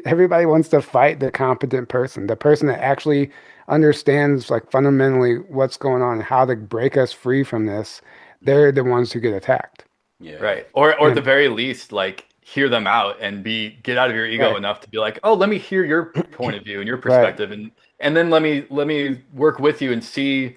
everybody wants to fight the competent person, the person that actually understands like fundamentally what's going on and how to break us free from this. They're the ones who get attacked. Yeah. Right. Or at the And very least, like hear them out and get out of your ego right, enough to be like, oh, let me hear your point of view and your right, perspective, and then let me work with you and see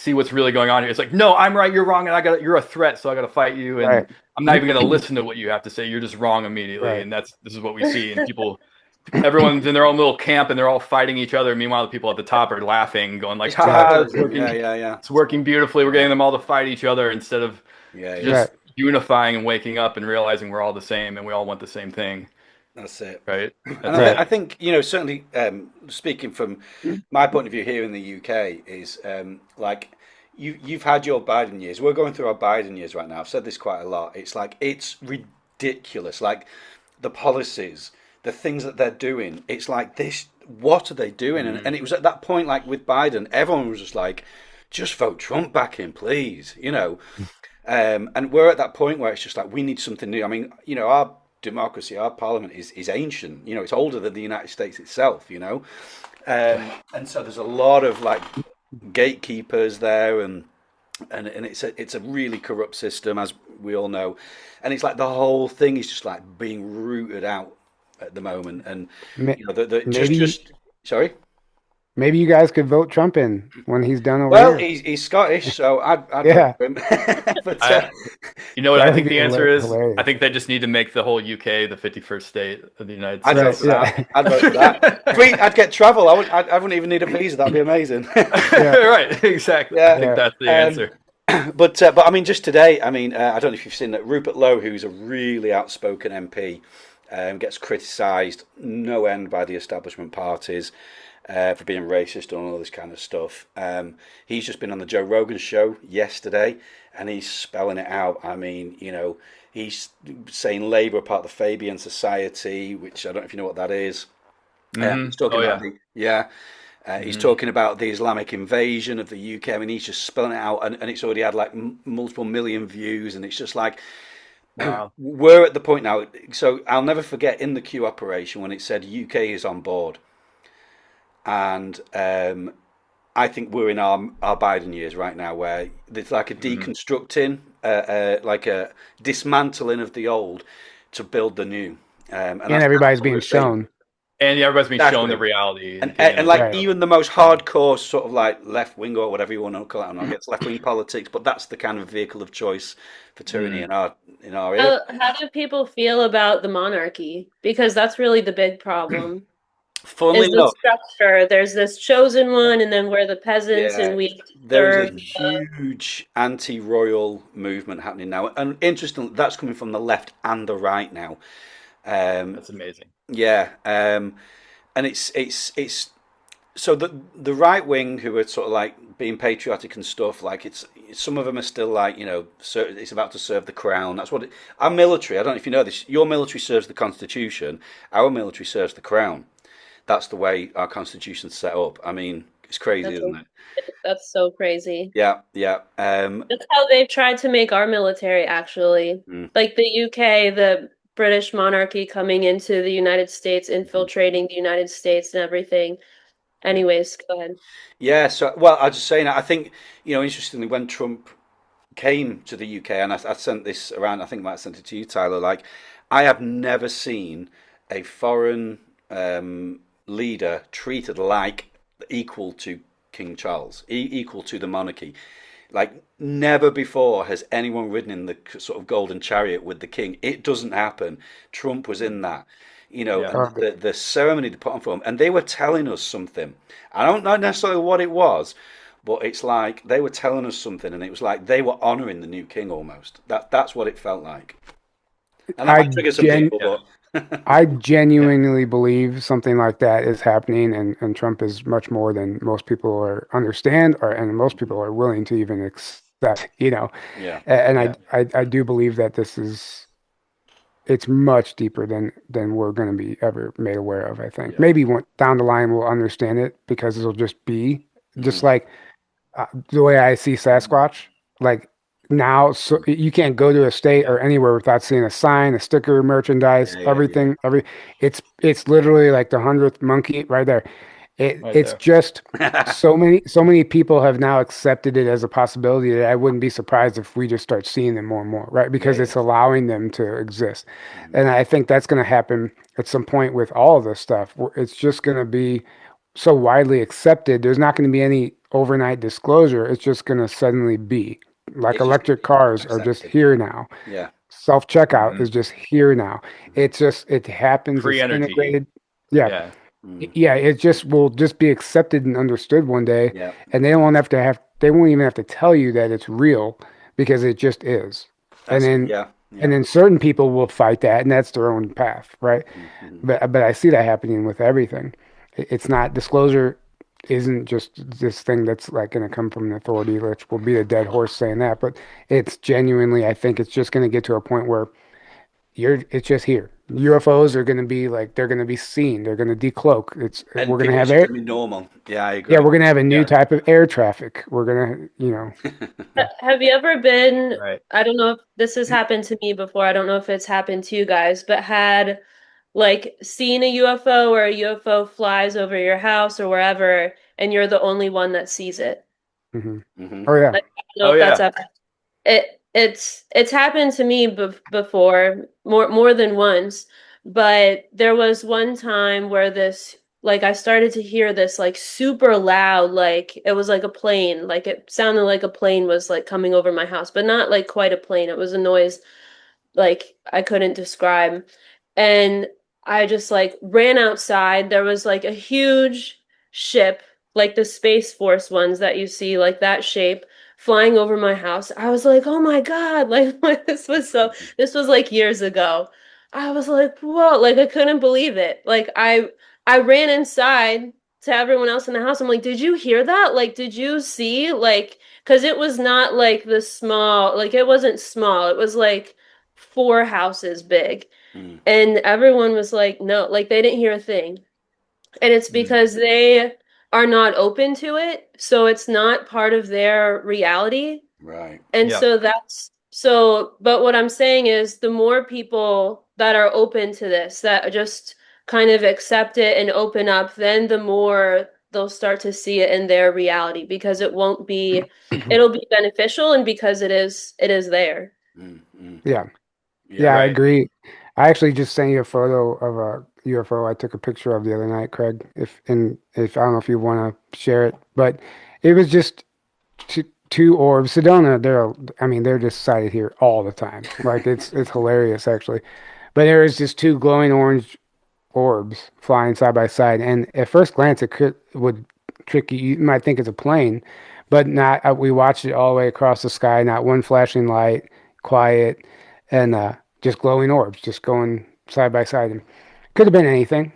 what's really going on here. It's like, no, I'm right, you're wrong, and you're a threat, so I gotta fight you, and right, I'm not even gonna listen to what you have to say. You're just wrong immediately, right. and this is what we see. And everyone's in their own little camp, and they're all fighting each other. Meanwhile, the people at the top are laughing, going like, It's "Ha, Right. it's working, yeah. it's working beautifully. We're getting them all to fight each other instead of Yeah. Right. just unifying and waking up and realizing we're all the same and we all want the same thing." That's it. Right? And That's Right. I think, certainly speaking from my point of view here in the UK is like you've had your Biden years. We're going through our Biden years right now. I've said this quite a lot. It's like it's ridiculous. Like the policies, the things that they're doing. It's like this. What are they doing? And it was at that point, like with Biden, everyone was just like, just vote Trump back in, please. And we're at that point where it's just like we need something new. I mean, our democracy, our parliament is ancient. It's older than the United States itself. And so there's a lot of like gatekeepers there, and it's a really corrupt system, as we all know. And it's like the whole thing is just like being rooted out at the moment. And May- the Maybe just sorry. maybe you guys could vote Trump in when he's done over Well, here. he's Scottish, so I'd vote Yeah, for him. But I, you know what that I would think be the answer is? I hilarious. think they just need to make the whole UK the 51st state of the United I'd vote Right. States. for that. Yeah. I'd vote for that. Free, I'd get travel. I wouldn't even need a visa. That'd be amazing. Yeah. Right, exactly. I Yeah. think Yeah. that's the answer. But I mean, just today, I mean, I don't know if you've seen that Rupert Lowe, who's a really outspoken MP, gets criticised no end by the establishment parties for being racist and all this kind of stuff. He's just been on the Joe Rogan show yesterday, and he's spelling it out. I mean, he's saying Labour are part of the Fabian Society, which I don't know if you know what that is. He's talking Oh about yeah. he's talking about the Islamic invasion of the UK. I mean, he's just spelling it out, and it's already had like multiple million views, and it's just like Wow. we're at the point now. So I'll never forget in the Q operation when it said UK is on board, and I think we're in our Biden years right now, where there's like a deconstructing, like a dismantling of the old to build the new, and And that's everybody's what being we're seeing. shown. And yeah, everybody's been shown Exactly. the reality And, and getting and like, like Right. even the most hardcore sort of like left wing or whatever you want to call it, I'm not against left wing politics, but that's the kind of vehicle of choice for tyranny in our era. How do people feel about the monarchy? Because that's really the big problem. Funnily Is the enough, structure. There's this chosen one, and then we're the peasants, yeah, and we there is a serve. huge anti-royal movement happening now, and interestingly, that's coming from the left and the right now. that's amazing. Yeah, and it's so the right wing who are sort of like being patriotic and stuff, like it's some of them are still like it's about to serve the crown. That's what our military. I don't know if you know this. Your military serves the constitution. Our military serves the crown. That's the way our constitution's set up. I mean, it's crazy, isn't it? That's so crazy. Yeah, yeah. That's how they've tried to make our military, actually. Mm, Like the UK, the British monarchy coming into the United States, infiltrating the United States and everything. yeah. Anyways, go ahead. Yeah. So, well, I was just saying. I think interestingly, when Trump came to the UK, and I sent this around. I think I might have sent it to you, Tyler. Like, I have never seen a foreign leader treated like equal to King Charles, equal to the monarchy. Like never before has anyone ridden in the sort of golden chariot with the king. It doesn't happen. Trump was in that, Yeah. and the ceremony they put on for him, and they were telling us something. I don't know necessarily what it was, but it's like they were telling us something, and it was like they were honouring the new king almost. That's what it felt like. And that I might trigger some gen people, but I genuinely believe something like that is happening, and Trump is much more than most people are understand, and most people are willing to even that, Yeah. and Yeah. I do believe that it's much deeper than we're going to be ever made aware of. I think Yeah. maybe down the line we'll understand it because it'll just be just like the way I see Sasquatch. Like now, so you can't go to a state Yeah. or anywhere without seeing a sign, a sticker, merchandise, Yeah. Yeah. Yeah. everything. It's literally like the 100th monkey right there. Right It's there. just so many people have now accepted it as a possibility that I wouldn't be surprised if we just start seeing them more and more, right? Yeah. Because Yeah. it's allowing them to exist. Mhm. And I think that's going to happen at some point with all of this stuff. It's just going to be so widely accepted. There's not going to be any overnight disclosure. It's just going to suddenly be like It's just electric cars are just accepted. here now. Yeah. Self-checkout Hmm. is just here now. Mhm. It happens. Free It's energy. integrated. Yeah. Yeah. Mm. Yeah, it just will just be accepted and understood one day, Yeah. and they won't even have to tell you that it's real because it just is. And That's then yeah. and Yeah. then certain people will fight that, and that's their own path, right? Mhm. But I see that happening with everything. It's not disclosure isn't just this thing that's like going to come from an authority, which will be a dead horse saying that, but it's genuinely, I think it's just going to get to a point where it's just here. UFOs are going to be like they're going to be seen. They're going to decloak. And We're going to people, have it's just air. gonna be normal. Yeah, I Yeah, agree. we're going to have a new Yeah. type of air traffic. We're going to. Have you ever been, Right. I don't know if this has happened to me before, I don't know if it's happened to you guys, but had like seen a UFO or a UFO flies over your house or wherever, and you're the only one that sees it? Hmm. Hmm. Oh yeah. Like, I don't know Oh if that's yeah. ever it's happened to me before more than once, but there was one time where this like I started to hear this like super loud, like it was like a plane, like it sounded like a plane was like coming over my house, but not like quite a plane. It was a noise like I couldn't describe. And I just like ran outside. There was like a huge ship, like the Space Force ones that you see, like that shape, flying over my house. I was like, oh my God, like this was like years ago. I was like, whoa, like I couldn't believe it. Like I ran inside to everyone else in the house. I'm like, did you hear that? Like, did you see? Like, because it was not like the small, like it wasn't small. It was like four houses big. Mm. And everyone was like, no, like they didn't hear a thing. And it's Mm. because they are not open to it. So it's not part of their reality. Right. And Yep. so but what I'm saying is the more people that are open to this, that just kind of accept it and open up, then the more they'll start to see it in their reality because it'll be beneficial and because it is there. Mm. Mm. Yeah. Yeah. Yeah, I Right. agree. I actually just sent you a photo of a UFO I took a picture of the other night, Craig. If I don't know if you want to share it, but it was just two orbs. Sedona, I mean, they're just sighted here all the time. Like it's hilarious actually. But there was just two glowing orange orbs flying side by side, and at first glance, would trick you. You might think it's a plane, but not. We watched it all the way across the sky. Not one flashing light, quiet, and just glowing orbs, just going side by side. And could have been anything.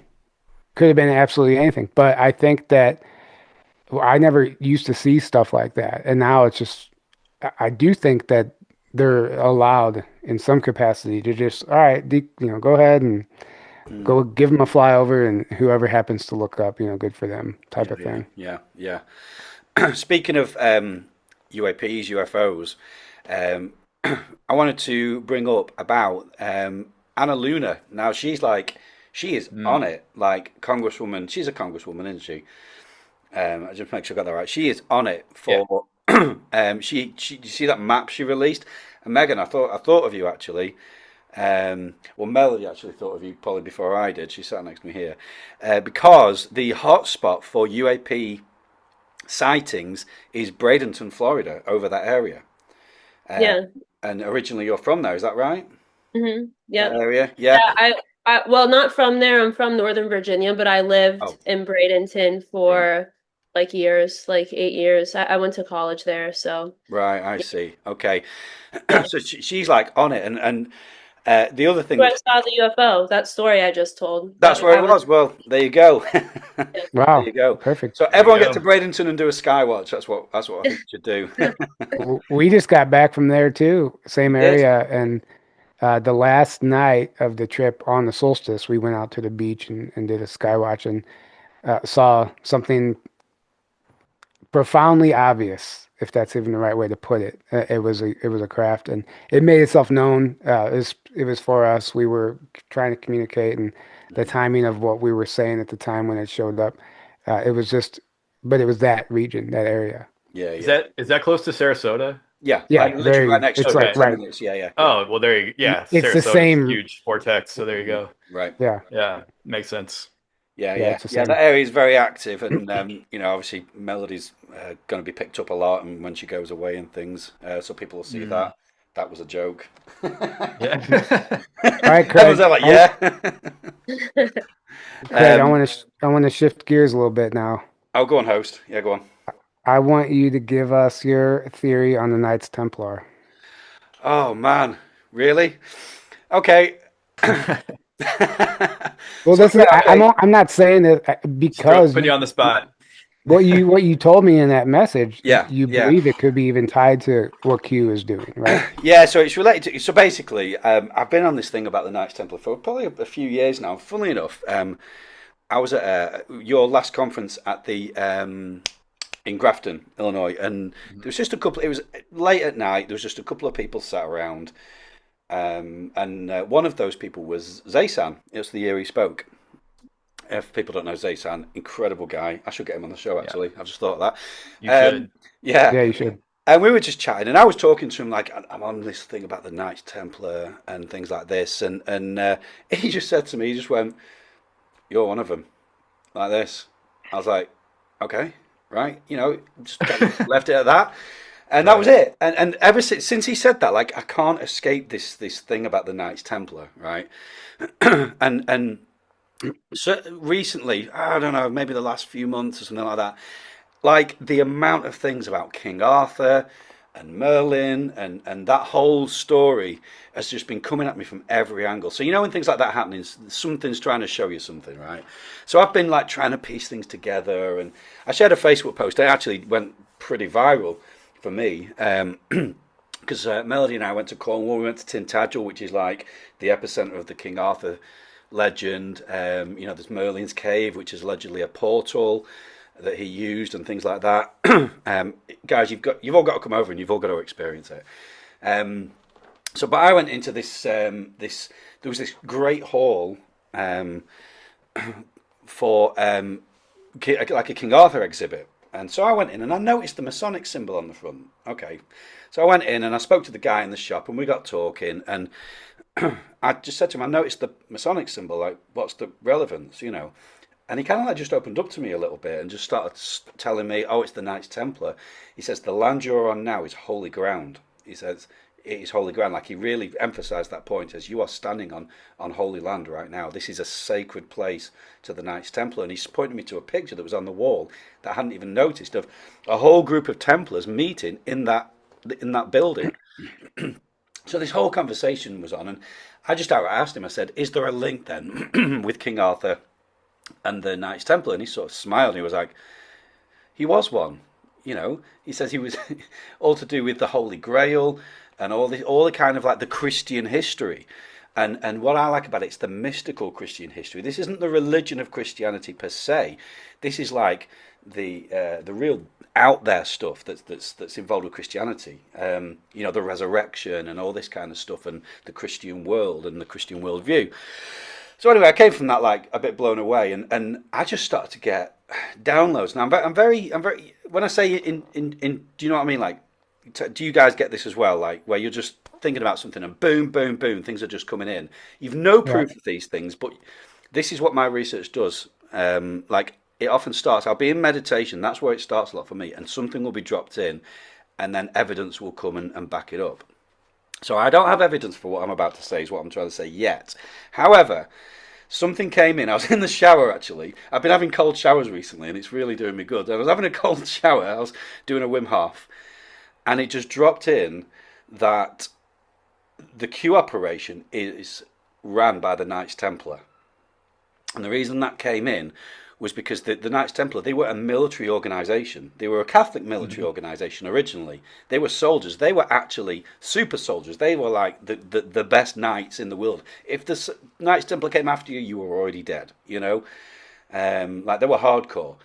Could have been absolutely anything. But I think that I never used to see stuff like that, and now it's just. I do think that they're allowed in some capacity to just, all right, go ahead and Mm. go give them a flyover, and whoever happens to look up, good for them type Yeah. of Yeah. thing. Yeah. Yeah. Speaking of UAPs, UFOs, um, I wanted to bring up about Anna Luna. Now she is Mm. on it, like Congresswoman. She's a Congresswoman, isn't she? I just make sure I got that right. She is on it Yeah. for. She you see that map she released? And Megan, I thought of you actually. Well, Melody actually thought of you probably before I did. She sat next to me here, because the hotspot for UAP sightings is Bradenton, Florida, over that area. Uh, Yeah. and originally you're from there, is that right? Yep. That area? Yeah, Yeah. well, not from there. I'm from Northern Virginia, but I lived Oh, in Bradenton right. for like years, like 8 years. I went to college there, so Right, I see. Okay. yeah. So she's like on it, and The other thing Where I saw the UFO, that story I just told. that's where it was. Well, there you go. There Wow, you go. perfect. So There everyone you get to go. Bradenton and do a skywatch. That's what I think you should do. We just got back from there too, same Yes. area, and the last night of the trip on the solstice, we went out to the beach and did a skywatch and saw something profoundly obvious, if that's even the right way to put it. It was a craft, and it made itself known. It was for us. We were trying to communicate, and the timing of what we were saying at the time when it showed up, it was just, but it was that region, that area. Yeah, Is yeah. that close to Sarasota? Yeah, Yeah, like literally right next to it's it. like 10 right. minutes. Yeah, yeah. Oh, well, there you yeah. It's the Sarasota's same. huge vortex, so there you go. Right. Yeah, Yeah, makes sense. Yeah, yeah, yeah, it's the yeah. same. That area is very active, and obviously Melody's going to be picked up a lot, and when she goes away and things, so people will see that. That was a joke. Yeah. All right, Everyone's Craig. like, yeah. Craig, I want to shift gears a little bit now. Oh, go on, host. Yeah, go on. I want you to give us your theory on the Knights Templar. Oh man, really? Okay. Well, So, this is yeah, okay. I'm not saying that because Put you on the spot. what you told me in that message, Yeah, you yeah. believe it could be even tied to what Q is doing, right? Yeah, so it's related to. So basically, I've been on this thing about the Knights Templar for probably a few years now. Funnily enough, I was at your last conference at the in Grafton, Illinois, and there was just a couple. It was late at night. There was just a couple of people sat around, and one of those people was Zaysan. It was the year he spoke. If people don't know Zaysan, incredible guy. I should get him on the show. Actually, I've just thought of that. You should. Yeah. Yeah, you should. And we were just chatting, and I was talking to him like I'm on this thing about the Knights Templar and things like this, and he just said to me, he just went, "You're one of them," like this. I was like, "Okay, right," just kind of left it at that, and that was it. And ever since he said that, like I can't escape this thing about the Knights Templar, right? and so recently, I don't know, maybe the last few months or something like that. Like the amount of things about King Arthur and Merlin and that whole story has just been coming at me from every angle. So when things like that happen, something's trying to show you something, right? So I've been like trying to piece things together, and I shared a Facebook post. It actually went pretty viral for me because Melody and I went to Cornwall. We went to Tintagel, which is like the epicenter of the King Arthur legend. There's Merlin's Cave, which is allegedly a portal that he used and things like that. Guys, you've all got to come over and you've all got to experience it. But I went into this there was this great hall for like a King Arthur exhibit, and so I went in and I noticed the Masonic symbol on the front. Okay, so I went in and I spoke to the guy in the shop and we got talking, and I just said to him, I noticed the Masonic symbol, like what's the relevance, And he kind of like just opened up to me a little bit and just started telling me, oh, it's the Knights Templar. He says, the land you're on now is holy ground. He says, it is holy ground. Like he really emphasized that point. He says, you are standing on holy land right now. This is a sacred place to the Knights Templar. And he's pointing me to a picture that was on the wall that I hadn't even noticed of a whole group of Templars meeting in that building. So this whole conversation was on, and I just asked him, I said, is there a link then with King Arthur and the Knights Templar? And he sort of smiled and he was like, he was one. He says he was all to do with the Holy Grail and all the kind of like the Christian history. And what I like about it, it's the mystical Christian history. This isn't the religion of Christianity per se. This is like the real out there stuff that's involved with Christianity. The resurrection and all this kind of stuff, and the Christian world and the Christian worldview. So anyway, I came from that like a bit blown away, and I just started to get downloads. Now I'm very when I say in do you know what I mean? Like, do you guys get this as well? Like where you're just thinking about something and boom, boom, boom, things are just coming in. You've no proof of these things, but this is what my research does. Like it often starts. I'll be in meditation. That's where it starts a lot for me, and something will be dropped in, and then evidence will come and back it up. So I don't have evidence for what I'm about to say, is what I'm trying to say yet. However, something came in. I was in the shower, actually. I've been having cold showers recently, and it's really doing me good. I was having a cold shower. I was doing a Wim Hof, and it just dropped in that the Q operation is ran by the Knights Templar. And the reason that came in was because the Knights Templar, they were a military organization. They were a Catholic military organization originally. They were soldiers. They were actually super soldiers. They were like the best knights in the world. If the Knights Templar came after you, you were already dead, you know? Like they were hardcore.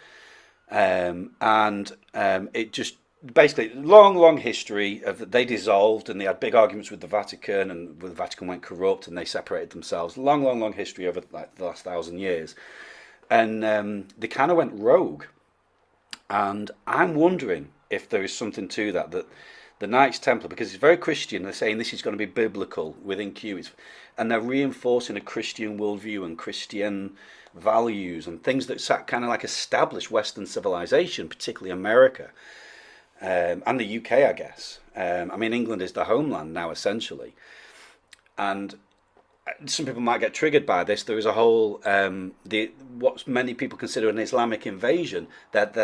It just basically long history of they dissolved and they had big arguments with the Vatican and the Vatican went corrupt and they separated themselves. Long history over like the last 1,000 years. And they kind of went rogue. And I'm wondering if there is something to that the Knights Templar, because it's very Christian, they're saying this is going to be biblical within Q, and they're reinforcing a Christian worldview and Christian values and things that kind of like establish Western civilization, particularly America and the UK, I guess. I mean, England is the homeland now, essentially. And some people might get triggered by this. There is a whole what many people consider an Islamic invasion. That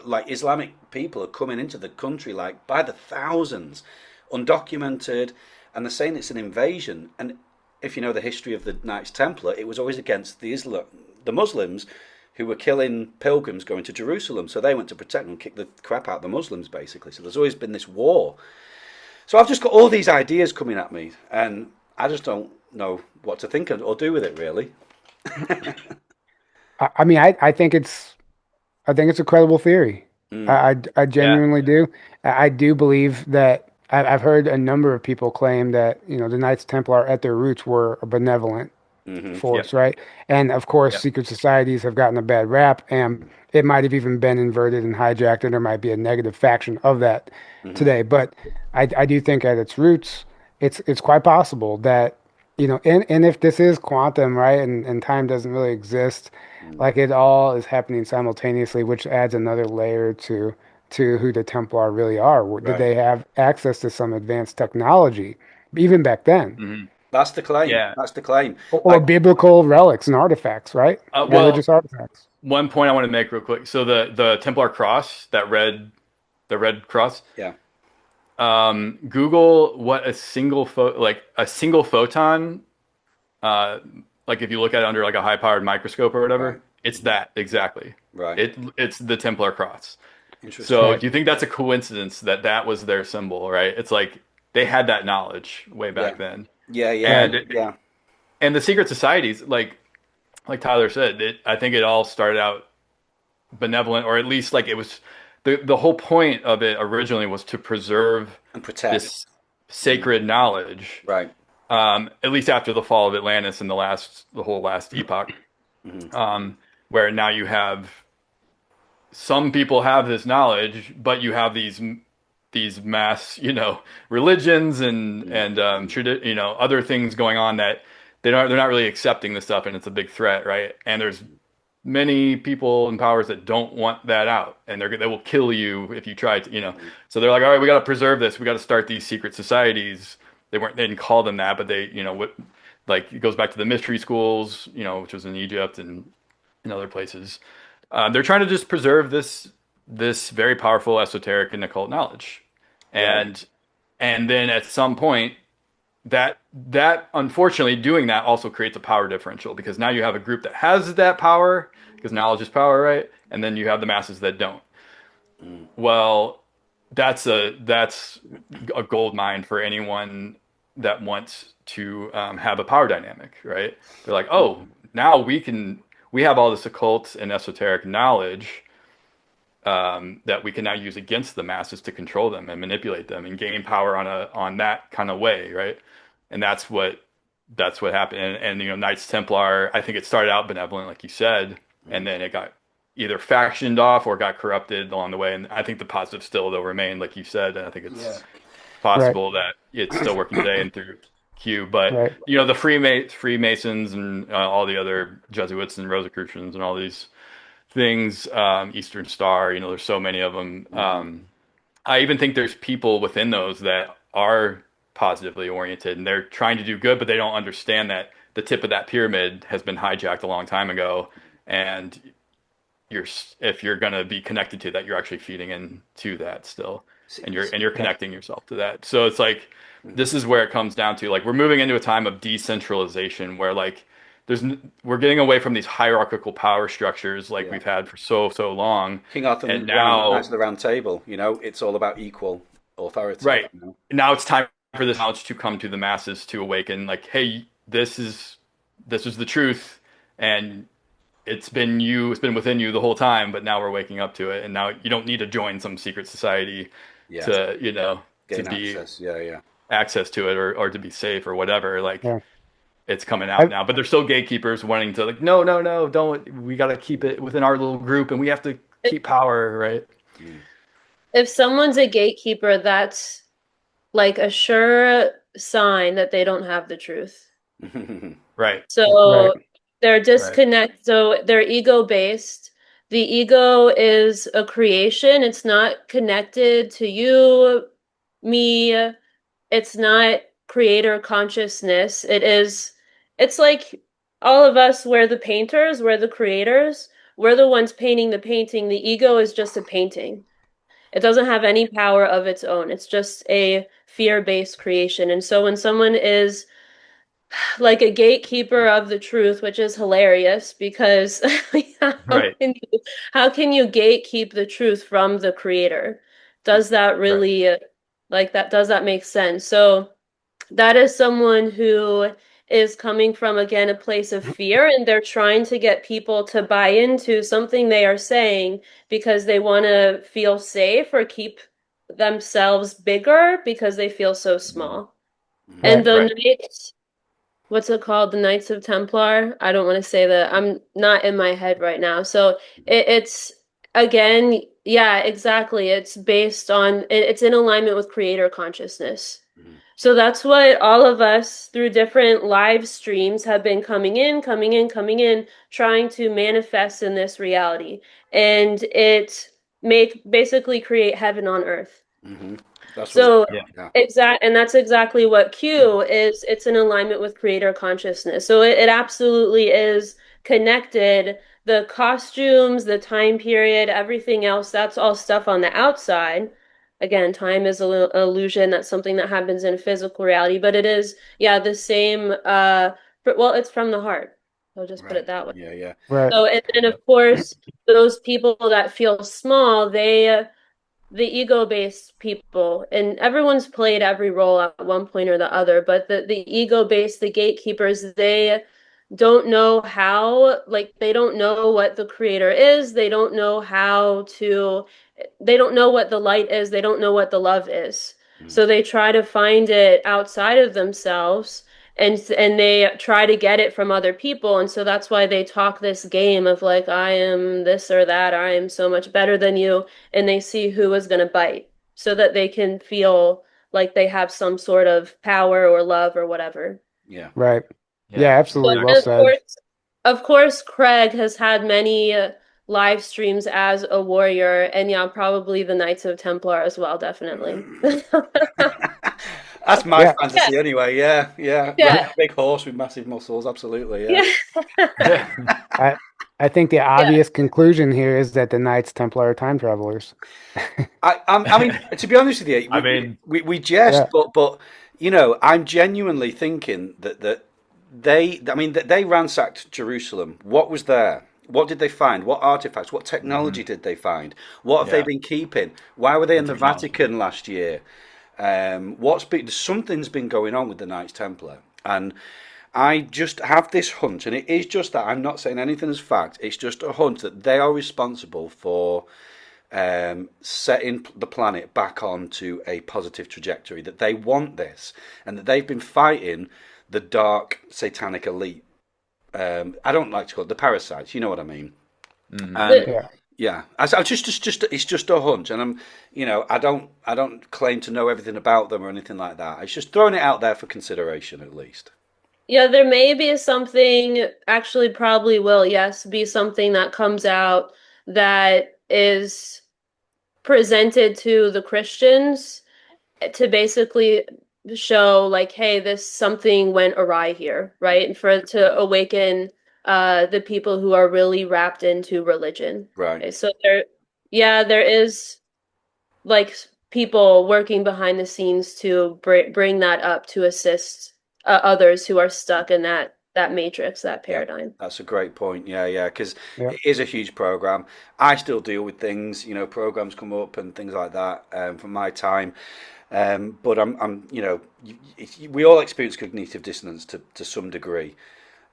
like Islamic people are coming into the country like by the thousands, undocumented, and they're saying it's an invasion. And if you know the history of the Knights Templar, it was always against the Muslims who were killing pilgrims going to Jerusalem. So they went to protect them and kick the crap out of the Muslims, basically. So there's always been this war. So I've just got all these ideas coming at me, and I just don't know what to think or do with it, really. I mean, I think it's a credible theory. I genuinely do. I do believe that I've heard a number of people claim that, you know, the Knights Templar at their roots were a benevolent force, right? And of course, secret societies have gotten a bad rap, and it might have even been inverted and hijacked, and there might be a negative faction of that today. But I do think at its roots, it's quite possible that, you know, and if this is quantum, right, and time doesn't really exist, like it all is happening simultaneously, which adds another layer to who the Templar really are. Did Right. they have access to some advanced technology, even back then? That's the claim. Yeah. That's the claim. Or Like, biblical relics and artifacts, right? Well, Religious artifacts. one point I want to make real quick. So the Templar cross, the red cross. yeah, Google what a single photon, like if you look at it under like a high powered microscope or whatever, Right. it's that exactly. Right. It's the Templar cross. Interesting. So Right. do you think that's a coincidence that that was their symbol, right? It's like they had that knowledge way back Yeah. then. Yeah, And yeah. and the secret societies, like Tyler said, I think it all started out benevolent, or at least like it was the whole point of it originally was to preserve And protect. this sacred knowledge. Right. At least after the fall of Atlantis and the whole last epoch, where now you have some people have this knowledge, but you have these mass, religions and other things going on that they're not really accepting this stuff, and it's a big threat, right? And there's many people in powers that don't want that out, and they will kill you if you try to. So they're like, all right, we got to preserve this. We got to start these secret societies. They didn't call them that, but they, like it goes back to the mystery schools, which was in Egypt and in other places. They're trying to just preserve this very powerful esoteric and occult knowledge, and then at some point, that unfortunately doing that also creates a power differential, because now you have a group that has that power because knowledge is power, right? And then you have the masses that don't. Well, that's a gold mine for anyone that wants to have a power dynamic, right? They're like, oh, now we have all this occult and esoteric knowledge that we can now use against the masses to control them and manipulate them and gain power on that kind of way, right? And that's what happened. And Knights Templar, I think it started out benevolent, like you said, and then it got either factioned off or got corrupted along the way. And I think the positive still though remain, like you said, and I think it's possible that it's still working today and through Q. But the Freemasons and all the other Jesuits and Rosicrucians and all these things, Eastern Star, there's so many of them. I even think there's people within those that are positively oriented and they're trying to do good, but they don't understand that the tip of that pyramid has been hijacked a long time ago, and if you're going to be connected to that, you're actually feeding into that still. and you're connecting yourself to that. So it's like this is where it comes down to, like, we're moving into a time of decentralization where, like, we're getting away from these hierarchical power structures like Yeah. we've had for so long, King Arthur and and Knights now, of the Round Table. It's all about equal authority. right, now it's time for this knowledge to come to the masses, to awaken, like, hey, this is the truth, and it's been within you the whole time, but now we're waking up to it, and now you don't need to join some secret society Yeah. to, to Gain be access. Yeah, yeah. access to it, or to be safe or whatever. Like, Yeah. it's coming out I, now, but there's still gatekeepers wanting to, like, no, no, no, don't, we got to keep it within our little group, and we have to keep power, right? If someone's a gatekeeper, that's like a sure sign that they don't have the truth. Right, right. So they're right, so they're ego based. The ego is a creation. It's not connected to you, me. It's not creator consciousness. It's like all of us, we're the painters, we're the creators, we're the ones painting the painting. The ego is just a painting. It doesn't have any power of its own. It's just a fear-based creation. And so when someone is like a gatekeeper of the truth, which is hilarious because right, how can you gatekeep the truth from the creator? Does that right. really does that make sense? So that is someone who is coming from, again, a place of fear, and they're trying to get people to buy into something they are saying because they want to feel safe or keep themselves bigger because they feel so small. And Right. the Right. knights, what's it called? The Knights of Templar. I don't want to say that. I'm not in my head right now. So it's again, yeah, exactly. It's based on it's in alignment with creator consciousness. So that's what all of us through different live streams have been coming in, trying to manifest in this reality. And it make basically create heaven on earth. That's what it's So Yeah. about. and that's exactly what Q is. It's in alignment with creator consciousness. So it absolutely is connected. The costumes, the time period, everything else, that's all stuff on the outside. Again, time is an illusion. That's something that happens in physical reality, but it is, yeah, the same. Well, it's from the heart. I'll just put Right. it that way. Yeah, yeah. Right. So, and then of course, those people that feel small, the ego-based people, and everyone's played every role at one point or the other, but the ego-based, the gatekeepers, they don't know how, like, they don't know what the creator is, they don't know what the light is, they don't know what the love is. So they try to find it outside of themselves, and they try to get it from other people, and so that's why they talk this game of like, I am this or that, I am so much better than you, and they see who is going to bite so that they can feel like they have some sort of power or love or whatever. Yeah. Right. Yeah, Yeah, absolutely. Well And said. of course, Craig has had many live streams as a warrior, and yeah, probably the Knights of Templar as well, definitely. That's my Yeah. fantasy anyway. Yeah, yeah. Yeah, Big horse with massive muscles. Absolutely. Yeah. yeah, yeah. I I think the yeah, obvious conclusion here is that the Knights Templar are time travelers. I mean, to be honest with you, I mean, we jest, Yeah. but I'm genuinely thinking that they ransacked Jerusalem. What was there? What did they find? What artifacts? What technology did they find? What have they yeah, been keeping? Why were they the in the technology. Vatican last year? Something's been going on with the Knights Templar, and I just have this hunch, and it is just that I'm not saying anything as fact. It's just a hunch that they are responsible for setting the planet back onto a positive trajectory. That they want this, and that they've been fighting the dark satanic elite. I don't like to call it the parasites. You know what I mean? And but Yeah. yeah, I just it's just a hunch, and I don't claim to know everything about them or anything like that. It's just throwing it out there for consideration, at least. yeah, there may be something, actually, probably will, yes, be something that comes out that is presented to the Christians to basically show like, hey, this something went awry here, right? And for to awaken the people who are really wrapped into religion. Right. Okay, so there, yeah, there is like people working behind the scenes to bring that up to assist others who are stuck in that matrix, that Yeah, paradigm. that's a great point. Yeah, because Yeah. it is a huge program. I still deal with things, programs come up and things like that from my time. But we all experience cognitive dissonance to some degree.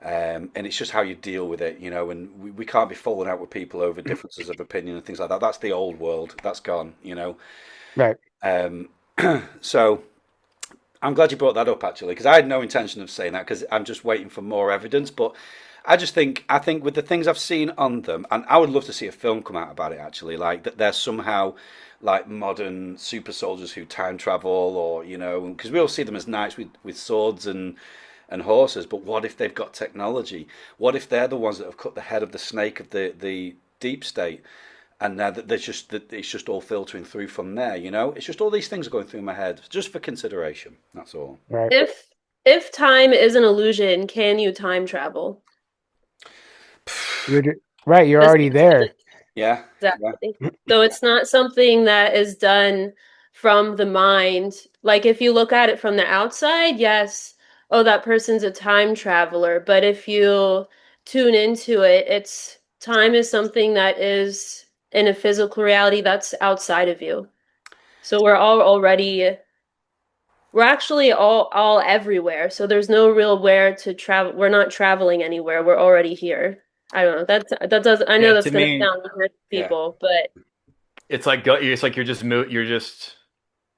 And it's just how you deal with it, and we can't be falling out with people over differences of opinion and things like that. That's the old world. That's gone. Right. Um, so I'm glad you brought that up actually, because I had no intention of saying that because I'm just waiting for more evidence. But I think with the things I've seen on them, and I would love to see a film come out about it actually, like that they're somehow like modern super soldiers who time travel, or because we all see them as knights with swords and horses. But what if they've got technology? What if they're the ones that have cut the head of the snake of the deep state? And now that it's just all filtering through from there, It's just all these things are going through my head, just for consideration. That's all. Right. If time is an illusion, can you time travel? Right. You're already there. Yeah. Exactly. So it's not something that is done from the mind. Like if you look at it from the outside, yes, oh, that person's a time traveler. But if you tune into it, it's time is something that is in a physical reality that's outside of you. So we're actually all everywhere. So there's no real where to travel. We're not traveling anywhere. We're already here. I don't know. That does. I know Yeah, that's to going to me, sound weird to Yeah. people, but it's like you're you're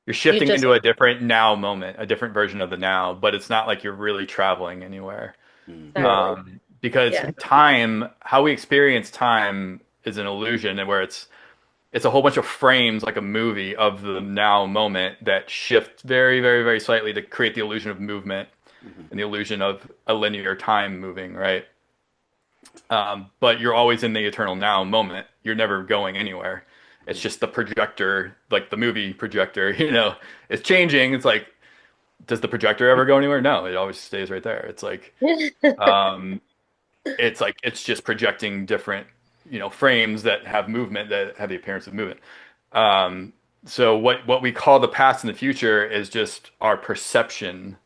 you shifting just into a different now moment, a different version of the now, but it's not like you're really traveling anywhere. Right. exactly. Because Yeah. time, how we experience time is an illusion, and where it's a whole bunch of frames like a movie of the now moment that shift very, very, very slightly to create the illusion of movement and the illusion of a linear time moving, right? But you're always in the eternal now moment. You're never going anywhere. It's just the projector, like the movie projector, it's changing. It's like, does the projector ever go anywhere? No, it always stays right there. Um, it's just projecting different, frames that have movement, that have the appearance of movement. Um, so what we call the past and the future is just our perception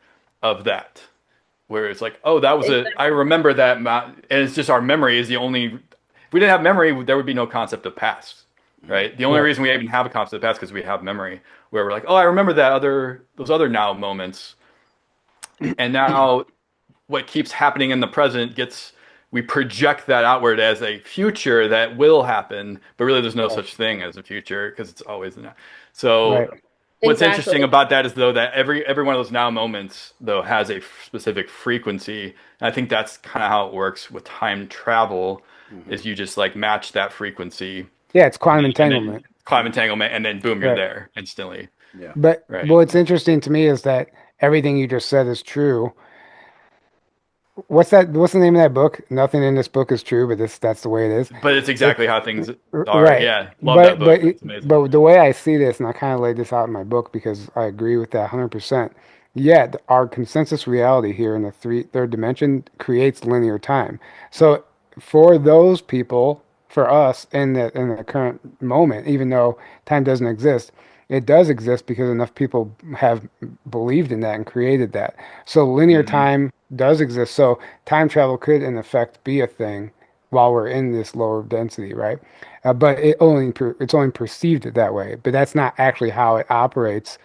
of that, where it's like, oh, I remember that, and it's just our memory is the only. If we didn't have memory, there would be no concept of past, right? The only Right. reason we even have a concept of past because we have memory, where we're like, oh, I remember those other now moments, and now what keeps happening in the present we project that outward as a future that will happen, but really there's no Right. such thing as a future because it's always the now. So Right. what's interesting Exactly. about that is though that every one of those now moments though has a specific frequency. And I think that's kind of how it works with time travel is you just like match that frequency Yeah. It's quantum and then entanglement. climb entanglement and then boom, you're Right. there instantly. Yeah. But Right. what's interesting to me is that everything you just said is true. What's that? What's the name of that book? Nothing in this book is true, but that's the way it is. But it's It, exactly how things are. right. Yeah. Love that But book. but It's amazing. but the way I see this, and I kind of laid this out in my book because I agree with that 100%. Yet our consensus reality here in the third dimension creates linear time. So for those people, for us in the current moment, even though time doesn't exist, it does exist because enough people have believed in that and created that. So linear Mhm. time does exist. So time travel could, in effect, be a thing while we're in this lower density, right? But it's only perceived that way. But that's not actually how it operates.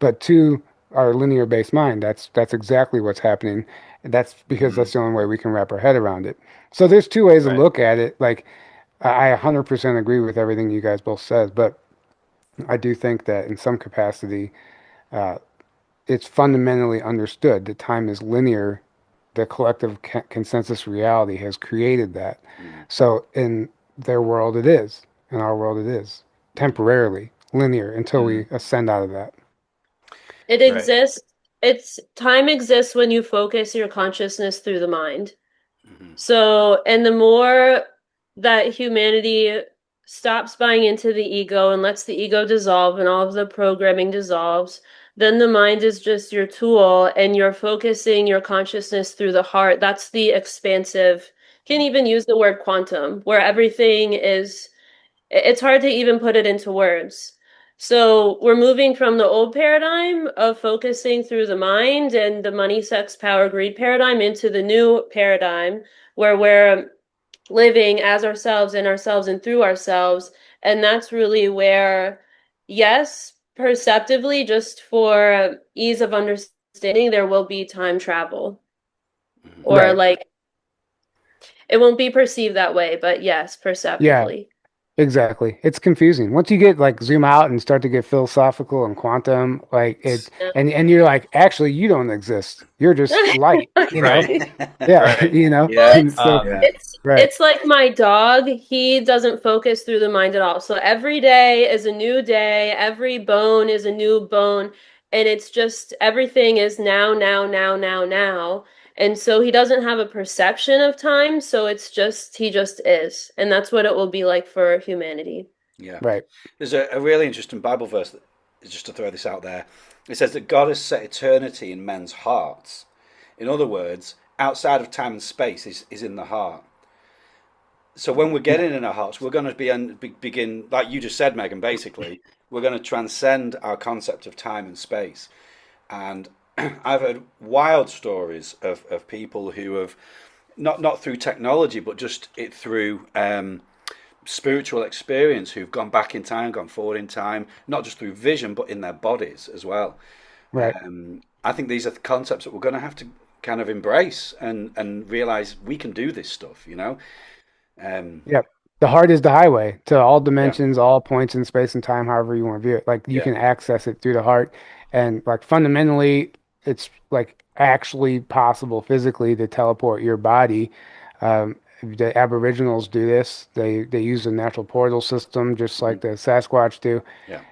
But to our linear based mind, that's exactly what's happening. That's because Mhm. that's the only way we can wrap our head around it. So there's two ways to Right. look at it. Like I 100% agree with everything you guys both said, but I do think that in some capacity, uh, it's fundamentally understood that time is linear. The collective consensus reality has created that. Mm, So in their world, it is. In our world, it is mm, temporarily linear until we Mhm. ascend out of that. It Right. exists. It's time exists when you focus your consciousness through the mind. mhm, So, and the more that humanity stops buying into the ego and lets the ego dissolve and all of the programming dissolves, then the mind is just your tool and you're focusing your consciousness through the heart. That's the expansive, can even use the word quantum, where everything is, it's hard to even put it into words. So we're moving from the old paradigm of focusing through the mind and the money, sex, power, greed paradigm into the new paradigm where we're living as ourselves, in ourselves, and through ourselves. And that's really where, yes, perceptively, just for ease of understanding, there will be time travel. Or Right. like, it won't be perceived that way, but yes, Yeah. perceptively. Exactly. It's confusing. Once you get like zoom out and start to get philosophical and quantum, like it Yeah. and you're like, actually you don't exist. You're just light, you know? Right. Yeah, Right. you know? Well, Yeah, And it's so yeah, it's right. it's like my dog. He doesn't focus through the mind at all. So every day is a new day. Every bone is a new bone, and it's just everything is now, now, now, now, now. And so he doesn't have a perception of time. So it's just he just is, and that's what it will be like for humanity. yeah. Right. There's a really interesting Bible verse that, just to throw this out there. It says that God has set eternity in men's hearts. In other words, outside of time and space is in the heart. So when we're Yeah. getting in our hearts, we're going to begin, like you just said, Megan. Basically, we're going to transcend our concept of time and space. And I've heard wild stories of people who have not through technology, but just it through spiritual experience, who've gone back in time, gone forward in time, not just through vision, but in their bodies as well. Right. I think these are the concepts that we're going to have to kind of embrace and realize we can do this stuff. Um, Yep. The heart is the highway to all yeah, dimensions, all points in space and time, however you want to view it. Like you yeah, can access it through the heart. And like fundamentally, it's like actually possible physically to teleport your body. The Aboriginals do this. They use the natural portal system just mhm, like the Sasquatch do. yeah,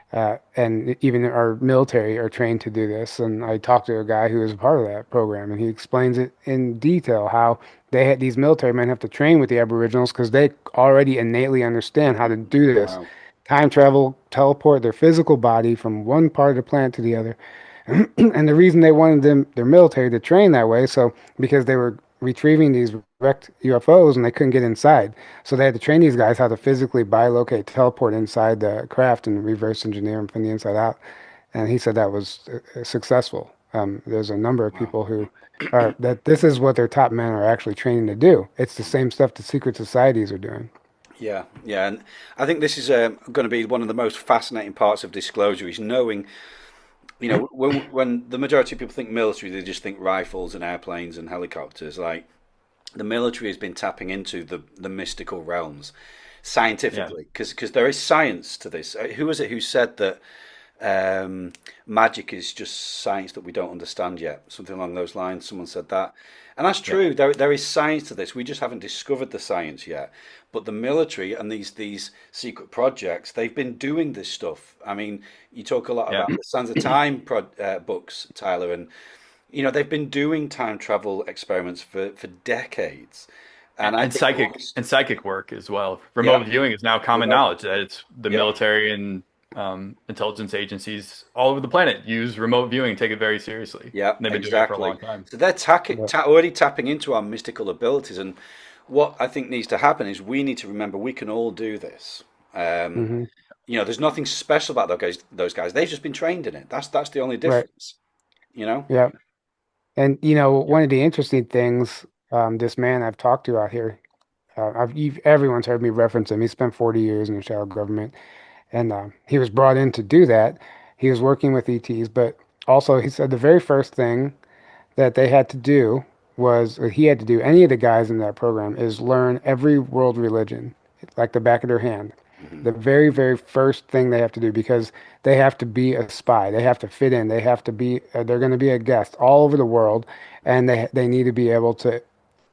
And even our military are trained to do this. And I talked to a guy who was a part of that program, and he explains it in detail how they had these military men have to train with the Aboriginals because they already innately understand how to do this. wow, Time travel, teleport their physical body from one part of the planet to the other. And the reason they wanted their military to train that way, so because they were retrieving these wrecked UFOs and they couldn't get inside. So they had to train these guys how to physically bilocate, teleport inside the craft and reverse engineer them from the inside out. And he said that was successful. There's a number of wow. people who are that this is what their top men are actually training to do. It's the same stuff the secret societies are doing. Yeah, yeah, and I think this is going to be one of the most fascinating parts of disclosure is knowing, when the majority of people think military, they just think rifles and airplanes and helicopters. Like the military has been tapping into the mystical realms Yeah. scientifically because there is science to this. Who was it who said that magic is just science that we don't understand yet? Something along those lines. Someone said that, and that's Yeah. true. There is science to this. We just haven't discovered the science yet. But the military and these secret projects, they've been doing this stuff. I mean, you talk a lot Yeah. about the Sands of Time books, Tyler, and they've been doing time travel experiments for decades. And I And think psychic work as well. yeah, Remote viewing is now common remote, knowledge that it's the yeah, military and intelligence agencies all over the planet use remote viewing, take it very seriously. yeah, And they've been doing it for a exactly. long time. So they're Yeah. already tapping into our mystical abilities. And what I think needs to happen is we need to remember we can all do this. Um, Hmm. there's nothing special about those guys. Those guys, they've just been trained in it. That's the only Right. difference. You know? Yeah. And one of the interesting things, this man I've talked to out here, everyone's heard me reference him. He spent 40 years in the shadow government, and he was brought in to do that. He was working with ETs, but also he said the very first thing that they had to do was, or he had to do, any of the guys in that program, is learn every world religion like the back of their hand. Hmm. The very, very first thing they have to do because they have to be a spy. They have to fit in. They have to be, they're going to be a guest all over the world, and they need to be able to,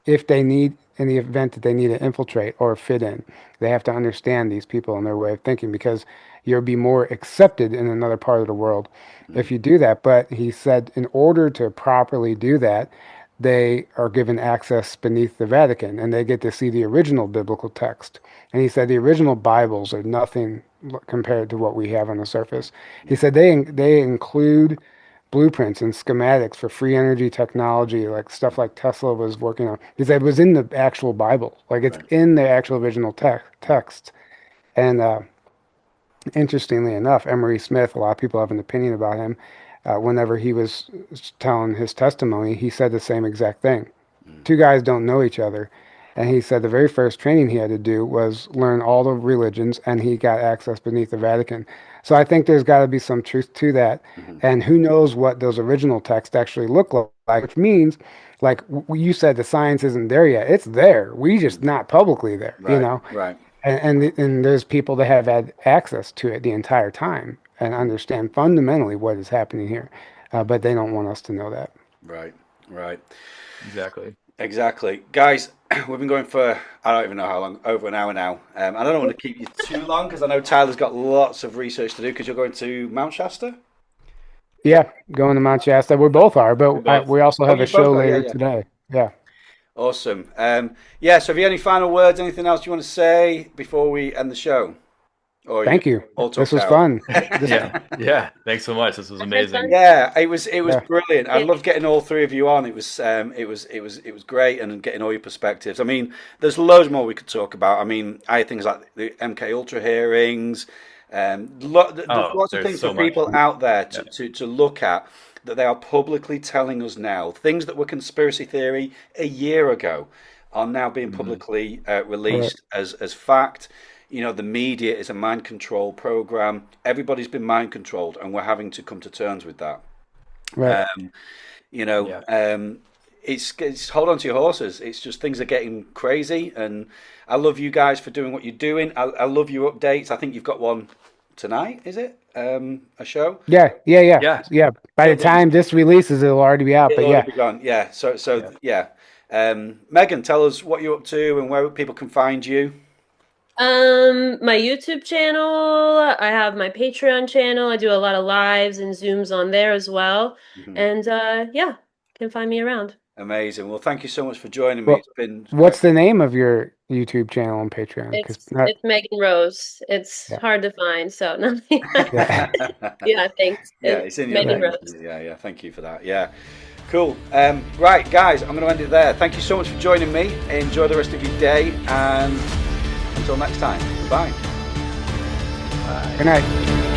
if they need, in the event that they need to infiltrate or fit in, they have to understand these people and their way of thinking because you'll be more accepted in another part of the world if you do that. But he said, in order to properly do that, they are given access beneath the Vatican and they get to see the original biblical text. And he said the original Bibles are nothing compared to what we have on the surface. He Yeah, said they include blueprints and schematics for free energy technology, like stuff like Tesla was working on. Because it was in the actual Bible, like it's right. in the actual original text. And Interestingly enough, Emery Smith, a lot of people have an opinion about him. Whenever he was telling his testimony, he said the same exact thing. Two guys don't know each other. And he said the very first training he had to do was learn all the religions, and he got access beneath the Vatican. So I think there's got to be some truth to that. And who knows what those original texts actually look like, which means, like you said, the science isn't there yet. It's there. We just not publicly there, you Right, know? right. And there's people that have had access to it the entire time and understand fundamentally what is happening here, but they don't want us to know that. Right, right. Exactly. Guys, we've been going for, I don't even know how long, over an hour now. And I don't want to keep you too long because I know Tyler's got lots of research to do because you're going to Mount Shasta? Yeah, going to Mount Shasta. We both are, but we also have you a show both are, later yeah. today. Yeah. Awesome. Yeah, so have you any final words, anything else you want to say before we end the show? Or Thank you. all This talked was out? fun. Yeah. Thanks so much. This was amazing. Yeah, it was Yeah. brilliant. I loved getting all three of you on. It was great, and getting all your perspectives. I mean, there's loads more we could talk about. I mean, I had things like the MK Ultra hearings. There's lots of things so for people much. out there to look at that they are publicly telling us now. Things that were conspiracy theory a year ago are now being publicly released as fact. You know, the media is a mind control program. Everybody's been mind controlled, and we're having to come to terms with that. Right. You know, it's hold on to your horses. It's just things are getting crazy, and I love you guys for doing what you're doing. I love your updates. I think you've got one tonight, is it? A show? Yeah. By the time this releases, it'll already be out. It'll But yeah, already be gone. Yeah. So yeah. Megan, tell us what you're up to and where people can find you. My YouTube channel, I have my Patreon channel. I do a lot of lives and Zooms on there as well. And yeah, you can find me around. Amazing. Well, thank you so much for joining me. Well, It's been what's the name of your YouTube channel and Patreon? It's Megan Rose. It's hard to find, so no. Yeah. Yeah, thanks. Yeah, it's in your Megan name. Rose. Yeah. Thank you for that. Yeah. Cool. Right, guys, I'm going to end it there. Thank you so much for joining me. Enjoy the rest of your day, and until next time, goodbye. Good night.